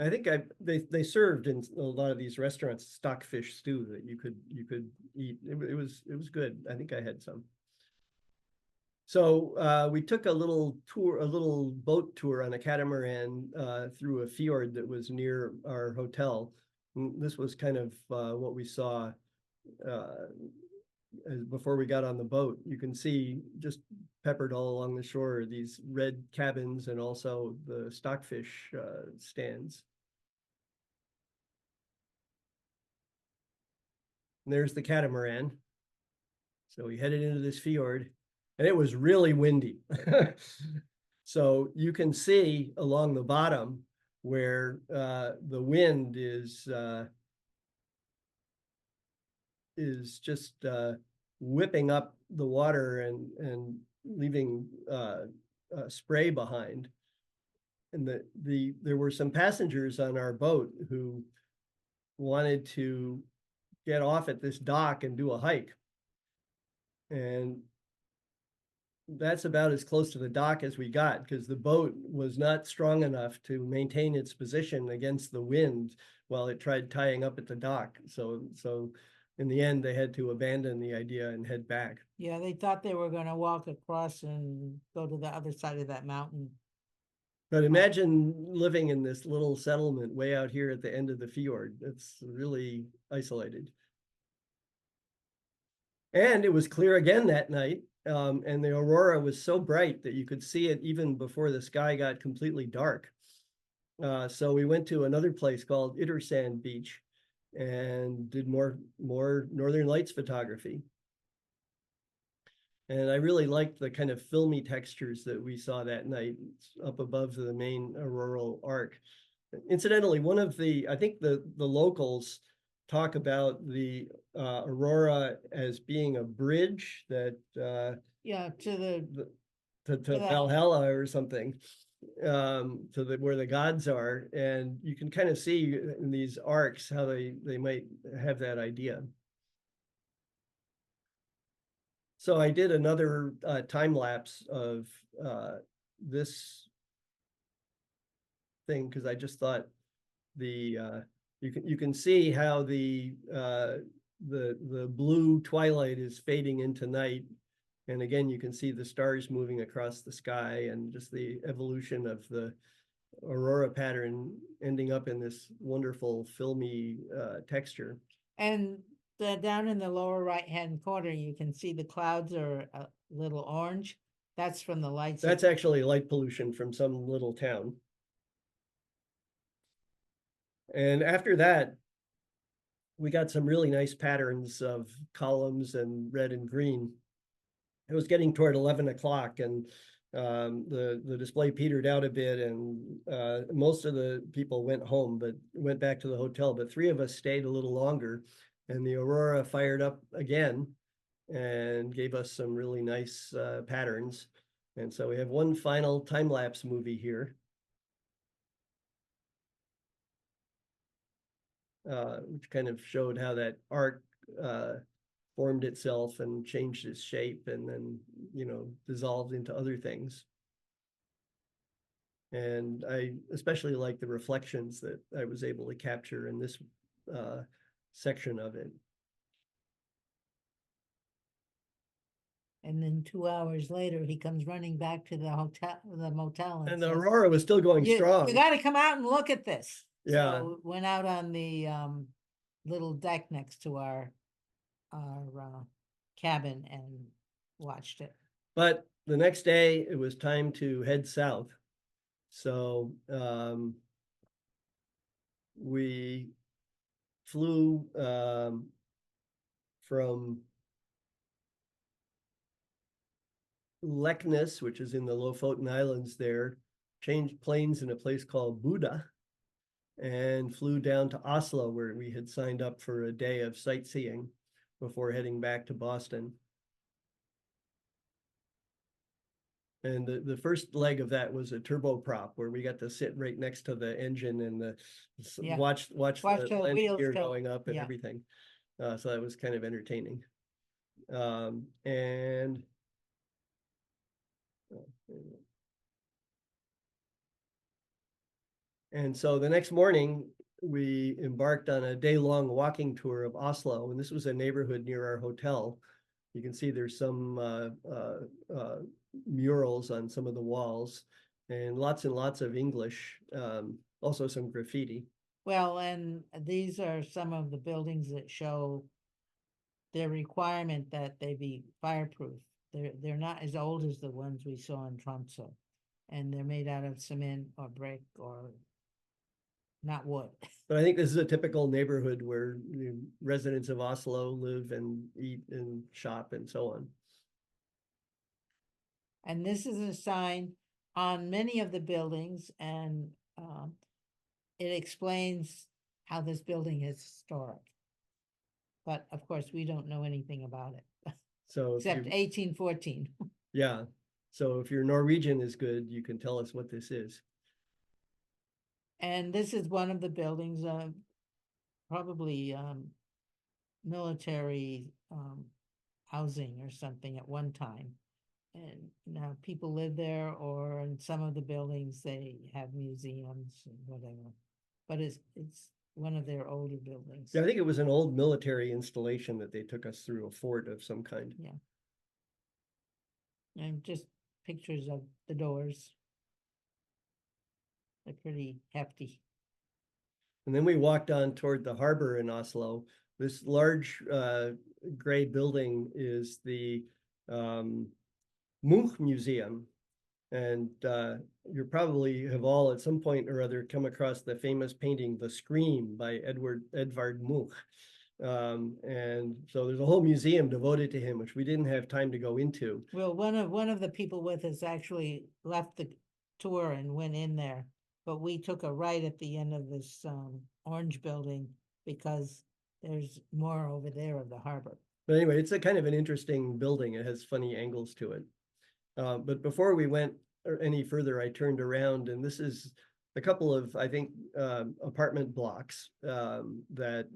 I think they served in a lot of these restaurants stockfish stew that you could eat. It was good. I think I had some. So we took a little boat tour on a catamaran through a fjord that was near our hotel. And this was kind of what we saw before we got on the boat. You can see just peppered all along the shore these red cabins and also the stockfish stands. And there's the catamaran. So we headed into this fjord, and it was really windy. So you can see along the bottom where the wind is just whipping up the water and leaving spray behind. And there were some passengers on our boat who wanted to get off at this dock and do a hike. And that's about as close to the dock as we got, because the boat was not strong enough to maintain its position against the wind while it tried tying up at the dock. So in the end, they had to abandon the idea and head back. Yeah, they thought they were going to walk across and go to the other side of that mountain. But imagine living in this little settlement way out here at the end of the fjord. It's really isolated. And it was clear again that night. And the aurora was so bright that you could see it even before the sky got completely dark. So we went to another place called Ittersand Beach and did more Northern Lights photography. And I really liked the kind of filmy textures that we saw that night up above the main auroral arc. Incidentally, I think the locals talk about the aurora as being a bridge that to Valhalla or something, to where the gods are, and you can kind of see in these arcs how they might have that idea. So I did another time lapse of this thing because I just thought you can see how the blue twilight is fading into night, and again you can see the stars moving across the sky and just the evolution of the aurora pattern ending up in this wonderful filmy texture. And down in the lower right-hand corner, you can see the clouds are a little orange. That's from the lights. That's actually light pollution from some little town. And after that, we got some really nice patterns of columns and red and green. It was getting toward 11 o'clock and the display petered out a bit, and most of the people went home, but went back to the hotel. But three of us stayed a little longer, and the aurora fired up again and gave us some really nice patterns. And so we have one final time-lapse movie here. Which kind of showed how that arc formed itself and changed its shape and then, you know, dissolved into other things. And I especially like the reflections that I was able to capture in this section of it. And then 2 hours later, he comes running back to the motel. And the says, aurora was still going You strong. got to come out and look at this. Yeah. So went out on the little deck next to our cabin and watched it. But the next day it was time to head south. So we flew from Leknes, which is in the Lofoten Islands there, changed planes in a place called Buda, and flew down to Oslo, where we had signed up for a day of sightseeing before heading back to Boston. And the first leg of that was a turboprop, where we got to sit right next to the engine and watch the landing gear going up and everything. So that was kind of entertaining. And so the next morning, we embarked on a day-long walking tour of Oslo, and this was a neighborhood near our hotel. You can see there's some murals on some of the walls, and lots of English, also some graffiti. Well, and these are some of the buildings that show their requirement that they be fireproof. They're not as old as the ones we saw in Tromsø, and they're made out of cement or brick or not wood. But I think this is a typical neighborhood where residents of Oslo live and eat and shop and so on. And this is a sign on many of the buildings, and it explains how this building is historic. But of course, we don't know anything about it. So except 1814. Yeah. So if your Norwegian is good, you can tell us what this is. And this is one of the buildings, probably military housing or something at one time. And now people live there, or in some of the buildings, they have museums and whatever. But it's one of their older buildings. Yeah, I think it was an old military installation that they took us through, a fort of some kind. Yeah. And just pictures of the doors. They're pretty hefty. And then we walked on toward the harbor in Oslo. This large gray building is the Munch Museum. And you probably have all at some point or other come across the famous painting, The Scream by Edvard Munch. And so there's a whole museum devoted to him, which we didn't have time to go into. Well, one of the people with us actually left the tour and went in there, but we took a right at the end of this orange building because there's more over there of the harbor. But anyway, it's a kind of an interesting building. It has funny angles to it. But before we went any further, I turned around, and this is a couple of, I think, apartment blocks that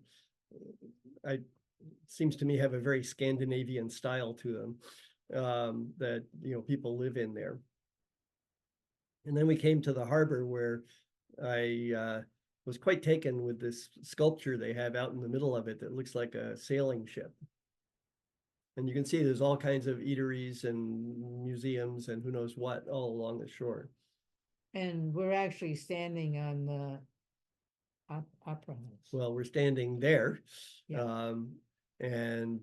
seems to me have a very Scandinavian style to them, that, you know, people live in there. And then we came to the harbor, where I was quite taken with this sculpture they have out in the middle of it that looks like a sailing ship. And you can see there's all kinds of eateries and museums and who knows what all along the shore. And we're actually standing on the opera house. Well, we're standing there. Yeah. And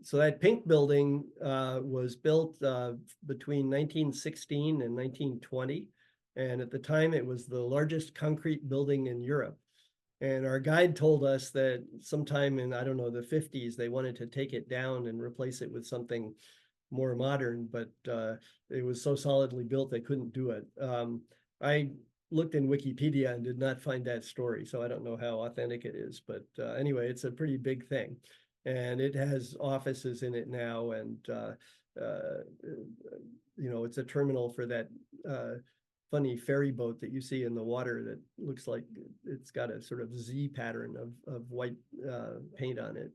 so that pink building was built between 1916 and 1920. And at the time, it was the largest concrete building in Europe. And our guide told us that sometime in, I don't know, the 50s, they wanted to take it down and replace it with something more modern, but it was so solidly built they couldn't do it. I looked in Wikipedia and did not find that story, so I don't know how authentic it is. But anyway, it's a pretty big thing, and it has offices in it now, and you know, it's a terminal for that funny ferry boat that you see in the water that looks like it's got a sort of Z pattern of white paint on it.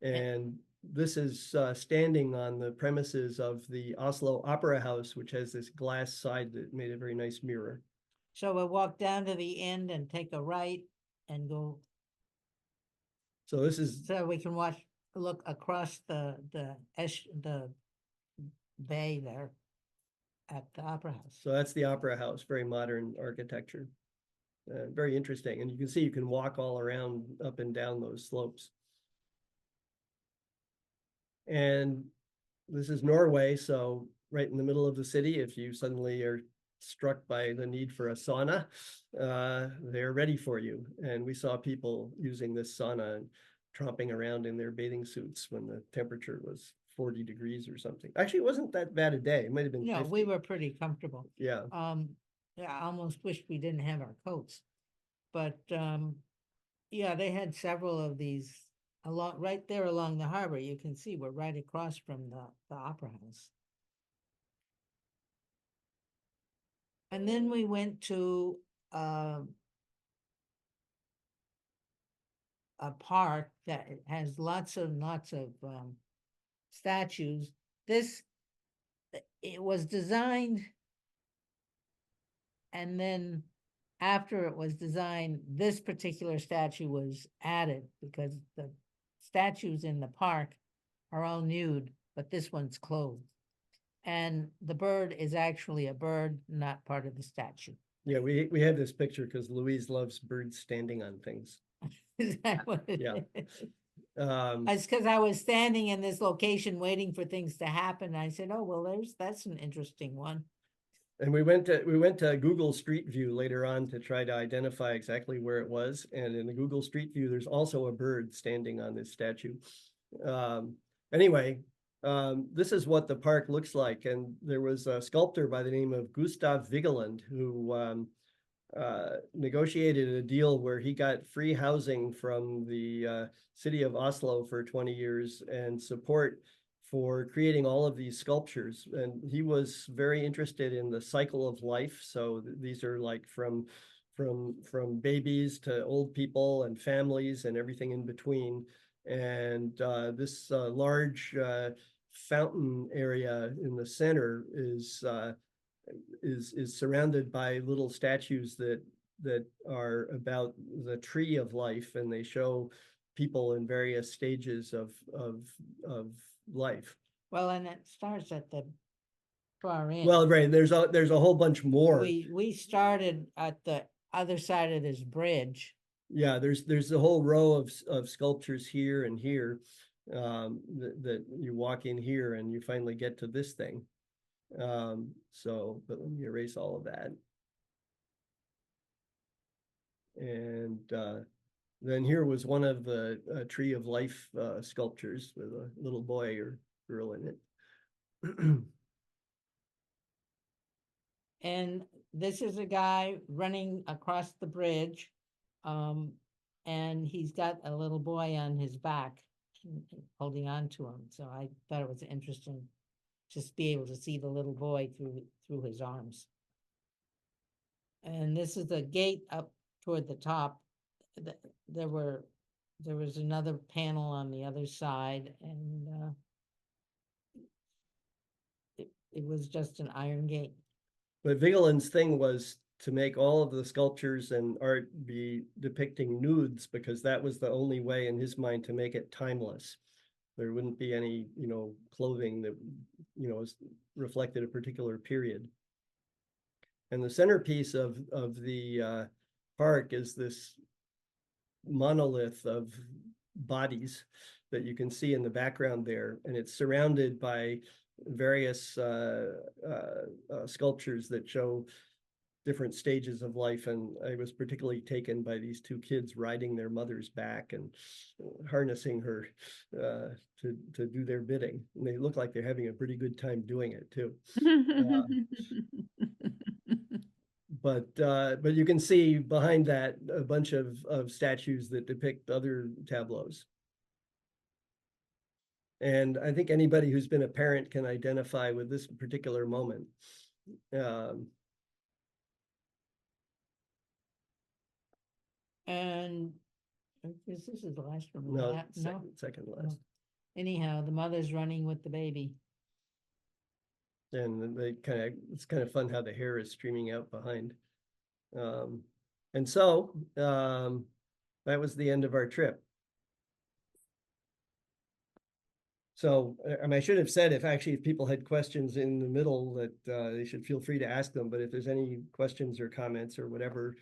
And this is standing on the premises of the Oslo Opera House, which has this glass side that made a very nice mirror. So we'll walk down to the end and take a right and go, So this is, so we can look across the bay there at the Opera House. so that's the Opera House, very modern architecture. Very interesting. And you can see you can walk all around up and down those slopes. And this is Norway, so right in the middle of the city, if you suddenly are struck by the need for a sauna, they're ready for you. And we saw people using this sauna and tromping around in their bathing suits when the temperature was 40 degrees or something. Actually, it wasn't that bad a day. It might have been No, 50. we were pretty comfortable. Yeah. Yeah, I almost wished we didn't have our coats. But yeah, they had several of these right there along the harbor. You can see we're right across from the Opera House. And then we went to a park that has lots of statues. It was designed, and then after it was designed, this particular statue was added because the statues in the park are all nude, but this one's clothed. And the bird is actually a bird, not part of the statue. Yeah, we have this picture because Louise loves birds standing on things. Is that what it Yeah. is? Um, It's because I was standing in this location waiting for things to happen. I said, oh, well, that's an interesting one. And we went to Google Street View later on to try to identify exactly where it was. And in the Google Street View, there's also a bird standing on this statue. Anyway, this is what the park looks like. And there was a sculptor by the name of Gustav Vigeland who negotiated a deal where he got free housing from the city of Oslo for 20 years and support for creating all of these sculptures. And he was very interested in the cycle of life. So these are like from babies to old people and families and everything in between. And this large fountain area in the center is surrounded by little statues that are about the tree of life, and they show people in various stages of life. Well, and it starts at the far end. Well, right, there's a whole bunch more. We started at the other side of this bridge. Yeah, there's a whole row of sculptures here and here that you walk in here and you finally get to this thing. So, but let me erase all of that. And then here was one of the Tree of Life sculptures with a little boy or girl in it. And this is a guy running across the bridge. And he's got a little boy on his back holding on to him. So I thought it was interesting just be able to see the little boy through his arms. And this is the gate up toward the top. There was another panel on the other side, and it was just an iron gate. But Vigeland's thing was to make all of the sculptures and art be depicting nudes, because that was the only way in his mind to make it timeless. There wouldn't be any, clothing that, reflected a particular period. And the centerpiece of the park is this monolith of bodies. that you can see in the background there, and it's surrounded by various sculptures that show different stages of life. And I was particularly taken by these two kids riding their mother's back and harnessing her to do their bidding. And they look like they're having a pretty good time doing it too. But you can see behind that a bunch of statues that depict other tableaus. And I think anybody who's been a parent can identify with this particular moment. And this is the last one. No, No. second last. Anyhow, the mother's running with the baby. And it's kind of fun how the hair is streaming out behind. And so that was the end of our trip. So I should have said, if people had questions in the middle, that they should feel free to ask them. But if there's any questions or comments or whatever,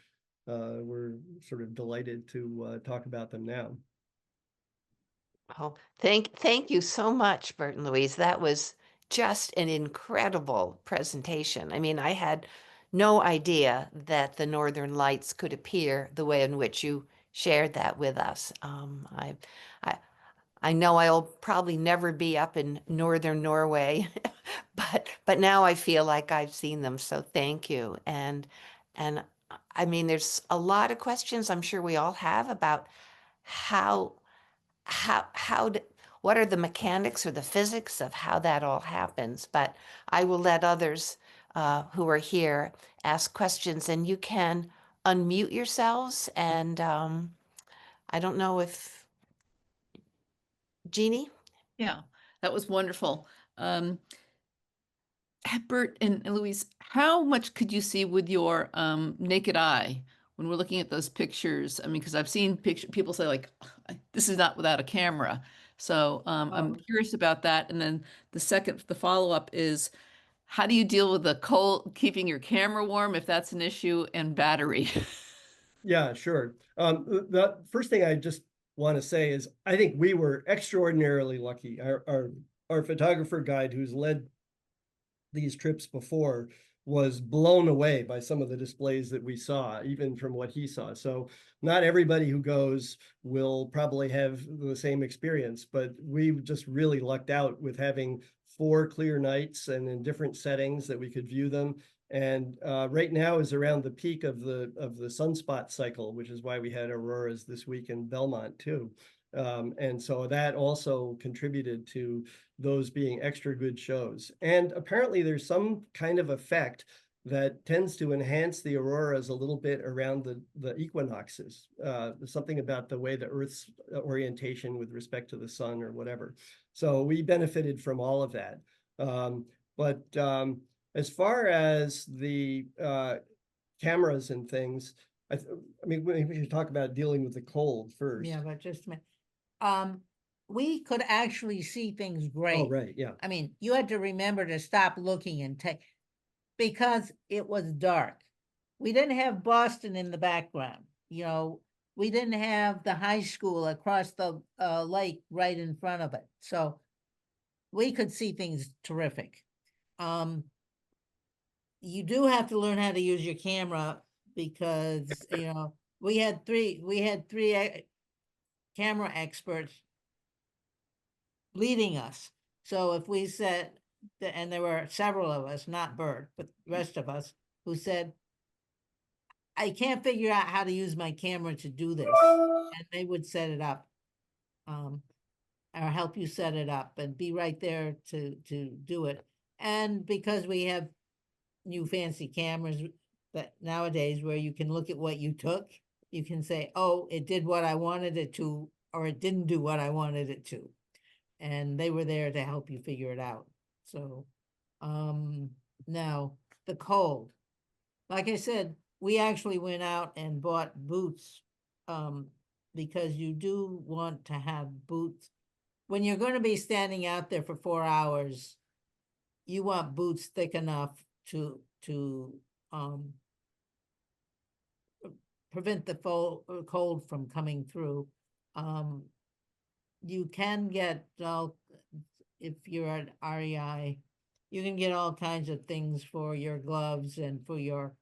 we're sort of delighted to talk about them now. Oh, thank you so much, Bert and Louise. That was just an incredible presentation. I mean, I had no idea that the Northern Lights could appear the way in which you shared that with us. I know I'll probably never be up in northern Norway, but now I feel like I've seen them. So thank you. And I mean, there's a lot of questions I'm sure we all have about how how what are the mechanics or the physics of how that all happens. But I will let others who are here ask questions, and you can unmute yourselves. And I don't know if Jeannie. Yeah, that was wonderful. Bert and Louise, how much could you see with your naked eye when we're looking at those pictures? I mean, because I've seen people say like, this is not without a camera. So I'm curious about that. And then the follow-up is, how do you deal with the cold, keeping your camera warm if that's an issue, and battery? Yeah, sure. The first thing I just want to say is I think we were extraordinarily lucky. Our photographer guide, who's led these trips before, was blown away by some of the displays that we saw, even from what he saw. So not everybody who goes will probably have the same experience, but we just really lucked out with having 4 clear nights and in different settings that we could view them. And right now is around the peak of the sunspot cycle, which is why we had auroras this week in Belmont too. And so that also contributed to those being extra good shows. And apparently there's some kind of effect that tends to enhance the auroras a little bit around the equinoxes. Something about the way the Earth's orientation with respect to the sun or whatever. So we benefited from all of that. But as far as the cameras and things, I mean, we should talk about dealing with the cold first. Yeah, but just a minute. We could actually see things great. Oh, right, yeah. I mean, you had to remember to stop looking and take, because it was dark. We didn't have Boston in the background, you know, we didn't have the high school across the lake right in front of it. So we could see things terrific. You do have to learn how to use your camera, because, you know, we had three camera experts leading us. So if we said, and there were several of us, not Bert, but the rest of us, who said, I can't figure out how to use my camera to do this. And they would set it up, or help you set it up and be right there to do it. And because we have new fancy cameras that nowadays where you can look at what you took, you can say, oh, it did what I wanted it to, or it didn't do what I wanted it to. And they were there to help you figure it out. So, now the cold, like I said, we actually went out and bought boots, because you do want to have boots. When you're going to be standing out there for 4 hours, you want boots thick enough to prevent the cold from coming through. you can get all, if you're at REI, you can get all kinds of things for your gloves and for your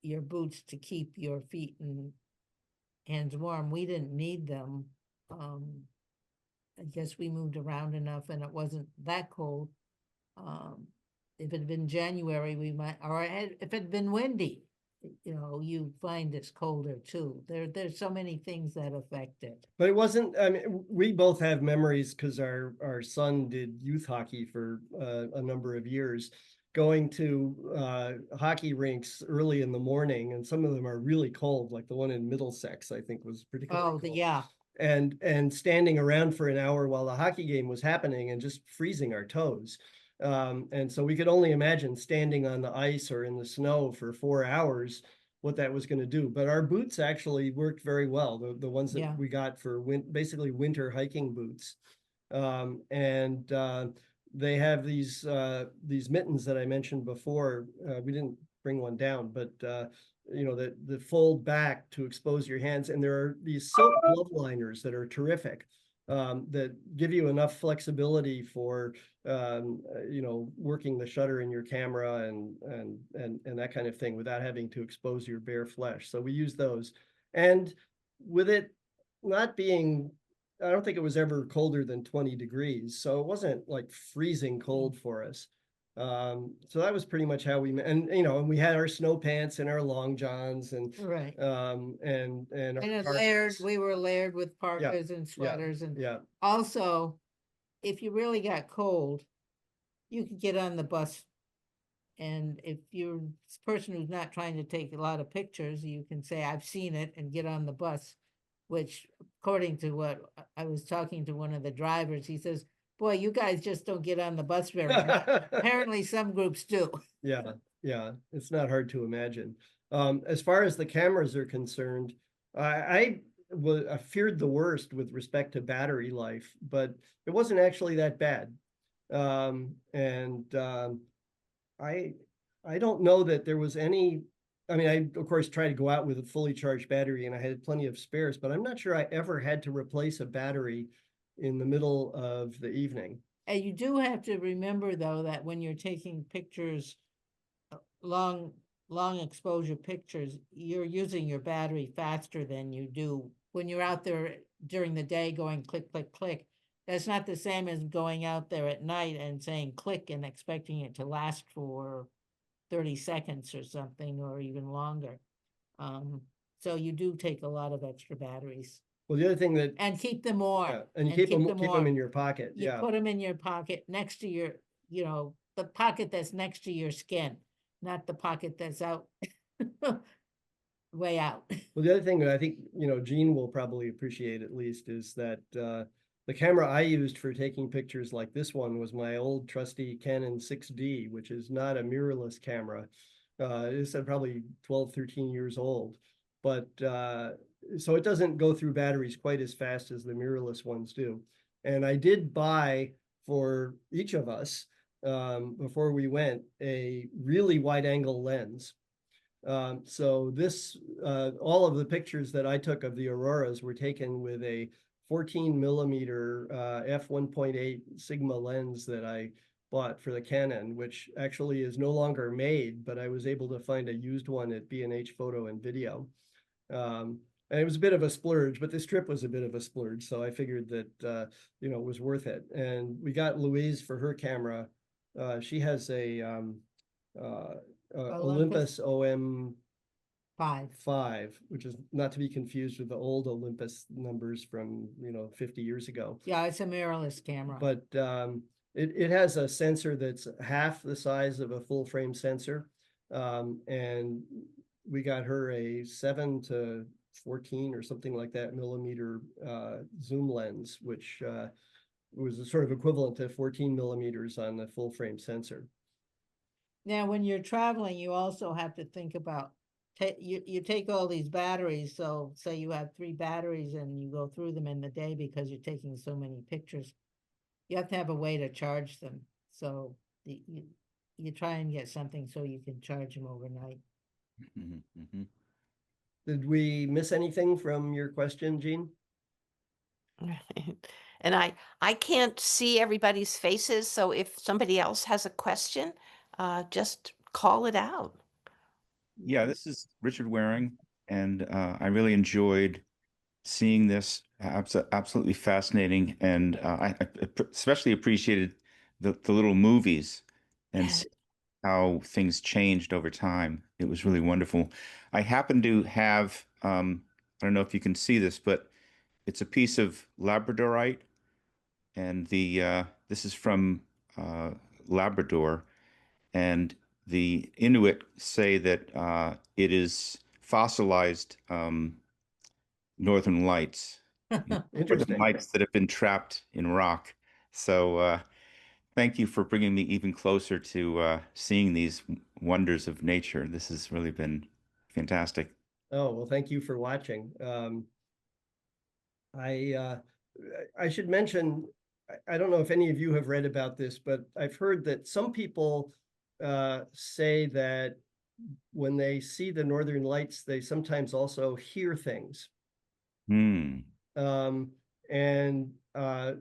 boots to keep your feet and hands warm. We didn't need them. I guess we moved around enough and it wasn't that cold. If it had been January, we might, or if it had been windy, you know, you find it's colder too. There's so many things that affect it. But it wasn't, I mean, we both have memories because our son did youth hockey for a number of years, going to hockey rinks early in the morning, and some of them are really cold, like the one in Middlesex, I think was particularly Oh, cold. yeah, And standing around for an hour while the hockey game was happening and just freezing our toes. And so we could only imagine standing on the ice or in the snow for 4 hours, what that was going to do. But our boots actually worked very well. The ones that Yeah. we got for basically winter hiking boots. And they have these mittens that I mentioned before. We didn't bring one down, but you know, that fold back to expose your hands. And there are these silk glove liners that are terrific, that give you enough flexibility for you know, working the shutter in your camera and that kind of thing without having to expose your bare flesh. So we use those. And with it not being, I don't think it was ever colder than 20 degrees. So it wasn't like freezing cold for us. So that was pretty much how we met. And, you know, and we had our snow pants and our long johns and, right. and our And it's parkas. layered, we were layered with parkas and sweaters and Yeah. also, if you really got cold, you could get on the bus. And if you're a person who's not trying to take a lot of pictures, you can say, I've seen it and get on the bus, which according to what I was talking to one of the drivers, he says, boy, you guys just don't get on the bus very much. Apparently some groups do. Yeah, it's not hard to imagine. As far as the cameras are concerned, I feared the worst with respect to battery life, but it wasn't actually that bad. I don't know that there was any. I mean, I of course try to go out with a fully charged battery, and I had plenty of spares, but I'm not sure I ever had to replace a battery in the middle of the evening. And you do have to remember though, that when you're taking pictures, long exposure pictures, you're using your battery faster than you do when you're out there during the day going click, click, click. That's not the same as going out there at night and saying click and expecting it to last for 30 seconds or something, or even longer. So you do take a lot of extra batteries Well, the other thing that, and keep them warm. yeah, and you keep them warm. in your pocket. You Yeah. put them in your pocket next to your, you know, the pocket that's next to your skin, not the pocket that's out, way out. Well, the other thing that I think, you know, Gene will probably appreciate at least is that the camera I used for taking pictures like this one was my old trusty Canon 6D, which is not a mirrorless camera. It's probably 12, 13 years old. But so it doesn't go through batteries quite as fast as the mirrorless ones do. And I did buy for each of us, before we went, a really wide angle lens. So this, all of the pictures that I took of the auroras were taken with a 14 millimeter f1.8 Sigma lens that I bought for the Canon, which actually is no longer made, but I was able to find a used one at B&H Photo and Video. And it was a bit of a splurge, but this trip was a bit of a splurge. So I figured that, you know, it was worth it. And we got Louise for her camera. She has a Olympus OM 5, which is not to be confused with the old Olympus numbers from, you know, 50 years ago. Yeah, it's a mirrorless camera. But it has a sensor that's half the size of a full frame sensor. And we got her a 7 to 14 or something like that millimeter zoom lens, which was a sort of equivalent to 14 millimeters on the full frame sensor. Now, when you're traveling, you also have to think about, you take all these batteries. So say you have 3 batteries and you go through them in the day because you're taking so many pictures. You have to have a way to charge them. So you try and get something so you can charge them overnight. Did we miss anything from your question, Gene? And I can't see everybody's faces, so if somebody else has a question, just call it out. Yeah, this is Richard Waring, and I really enjoyed seeing this. Absolutely fascinating, and I especially appreciated the little movies and Yeah. how things changed over time. It was really wonderful. I happen to have, I don't know if you can see this, but it's a piece of Labradorite, and this is from Labrador, and the Inuit say that it is fossilized northern lights, northern Interesting. lights that have been trapped in rock. So thank you for bringing me even closer to seeing these wonders of nature. This has really been fantastic. Oh, well, thank you for watching. I I should mention, I don't know if any of you have read about this, but I've heard that some people say that when they see the northern lights, they sometimes also hear things. Hmm. Um, and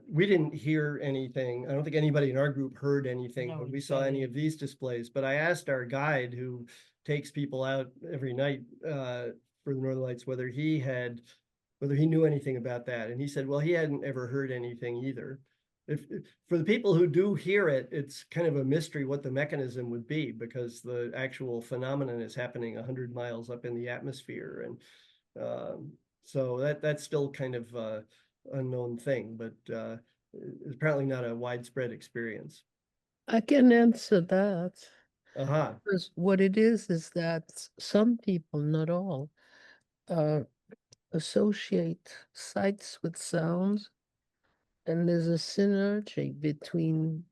we didn't hear anything. I don't think anybody in our group heard anything No, when we we saw any didn't. of these displays. But I asked our guide who takes people out every night for the Northern Lights whether he knew anything about that. And he said, well, he hadn't ever heard anything either. If for the people who do hear it, it's kind of a mystery what the mechanism would be, because the actual phenomenon is happening 100 miles up in the atmosphere. And so that's still kind of unknown thing, but it's apparently not a widespread experience. I can answer that. Aha. Because what it is that some people, not all, uh, associate sights with sounds, and there's a synergy between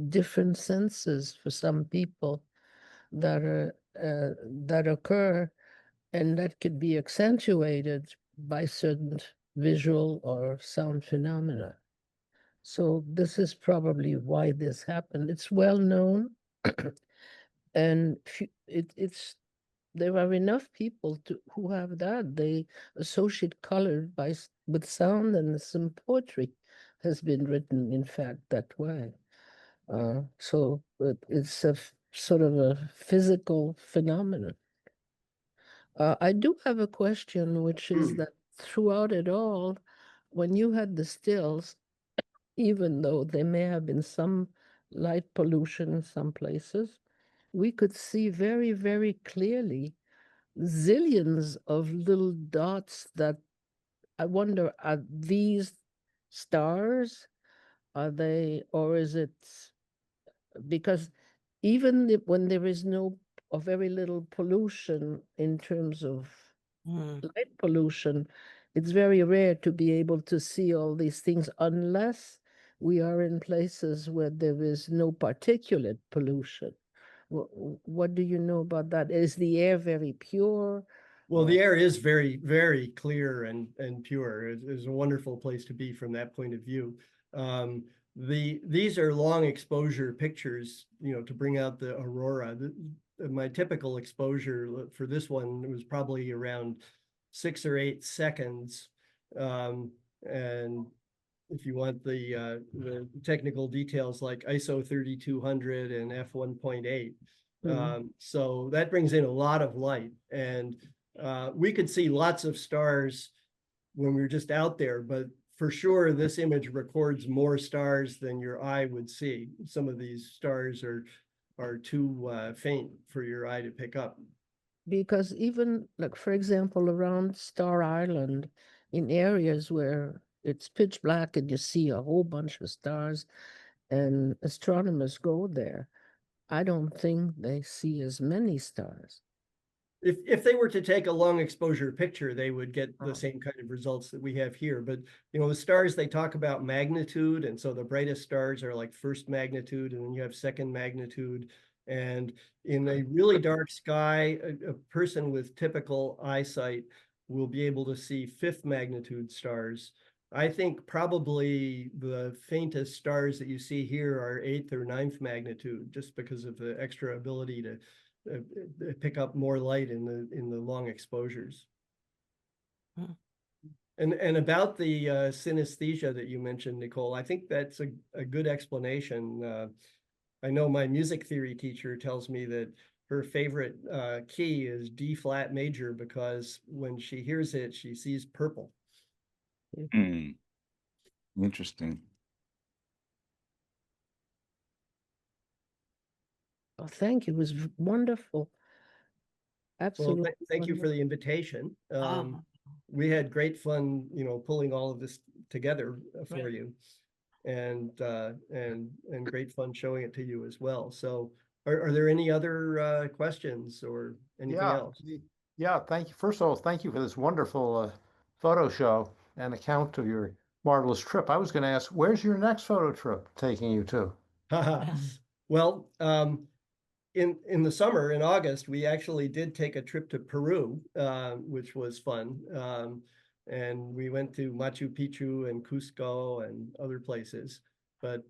different senses for some people that are that occur, and that could be accentuated by certain visual or sound phenomena. So this is probably why this happened. It's well known, and it's there are enough people who have that. They associate color with sound, and some poetry has been written, in fact, that way. So it's sort of a physical phenomenon. I do have a question, which is that throughout it all, when you had the stills, even though there may have been some light pollution in some places, we could see very, very clearly zillions of little dots that I wonder, are these stars? Are they, or is it because even when there is no or very little pollution in terms of light pollution, it's very rare to be able to see all these things unless we are in places where there is no particulate pollution. What do you know about that? Is the air very pure? Well, the air is very, very clear and pure. It's a wonderful place to be from that point of view. These are long exposure pictures, to bring out the aurora. My typical exposure for this one was probably around 6 or 8 seconds. And if you want the technical details like ISO 3200 and f1.8. So that brings in a lot of light, and we could see lots of stars when we were just out there, but for sure this image records more stars than your eye would see. Some of these stars are too faint for your eye to pick up. Because even, like, for example, around Star Island, in areas where it's pitch black and you see a whole bunch of stars, and astronomers go there, I don't think they see as many stars. If they were to take a long exposure picture, they would get the same kind of results that we have here. But the stars, they talk about magnitude, and so the brightest stars are like first magnitude, and then you have second magnitude. And in a really dark sky, a person with typical eyesight will be able to see fifth magnitude stars. I think probably the faintest stars that you see here are eighth or ninth magnitude, just because of the extra ability to pick up more light in the long exposures. And about the synesthesia that you mentioned, Nicole, I think that's a good explanation. I know my music theory teacher tells me that her favorite key is D flat major because when she hears it, she sees purple. Hmm. Interesting. Oh, thank you. It was wonderful. Well, Absolutely. thank you for wonderful. the invitation. Oh, We had great fun, pulling all of this together for Right. you, and great fun showing it to you as well. So, are there any other questions or anything Yeah, else? yeah, thank you. First of all, thank you for this wonderful photo show and account of your marvelous trip. I was going to ask, where's your next photo trip taking you to? Well, in the summer, in August, we actually did take a trip to Peru, which was fun. And we went to Machu Picchu and Cusco and other places, but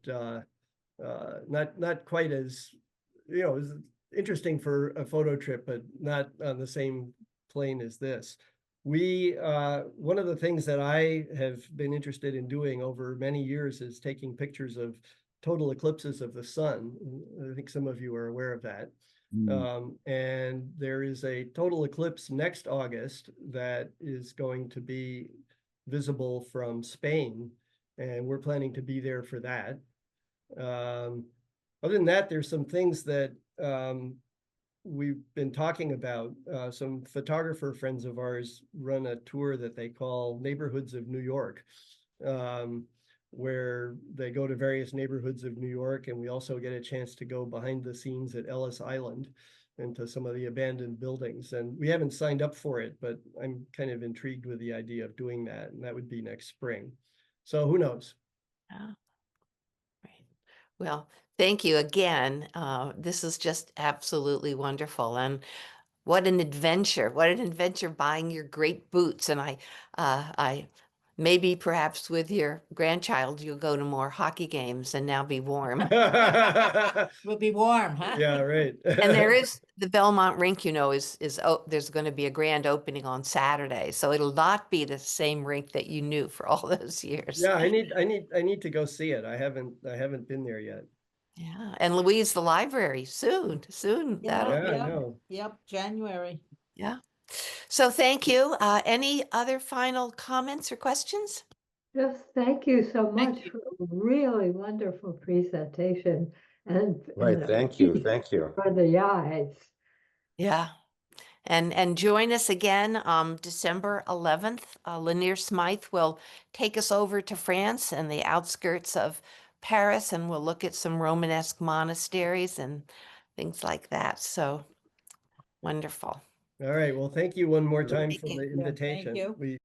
not quite as, it was interesting for a photo trip, but not on the same plane as this. One of the things that I have been interested in doing over many years is taking pictures of total eclipses of the sun. I think some of you are aware of that. And there is a total eclipse next August that is going to be visible from Spain, and we're planning to be there for that. Other than that, there's some things that we've been talking about. Some photographer friends of ours run a tour that they call Neighborhoods of New York, where they go to various neighborhoods of New York, and we also get a chance to go behind the scenes at Ellis Island and to some of the abandoned buildings. And we haven't signed up for it, but I'm kind of intrigued with the idea of doing that, and that would be next spring. So who knows? yeah. Right. Well, thank you again. This is just absolutely wonderful. And what an adventure. What an adventure buying your great boots. And I maybe perhaps with your grandchild, you'll go to more hockey games and now be warm. Will be warm, huh? Yeah, right. And there is the Belmont rink, there's going to be a grand opening on Saturday. So it'll not be the same rink that you knew for all those years. Yeah, I need to go see it. I haven't been there yet. Yeah. And Louise, the library soon. Yeah, Yeah, I yeah, know. yep, January. Yeah. So thank you. Any other final comments or questions? Just thank you so Thank much you. for a really wonderful presentation and Right, a thank you, feast thank you. for the eyes. Yeah. And join us again December 11th. Lanier Smythe will take us over to France and the outskirts of Paris, and we'll look at some Romanesque monasteries and things like that. So wonderful. All right. Well, thank you one more time Thank for you. the Yeah, thank invitation. you. We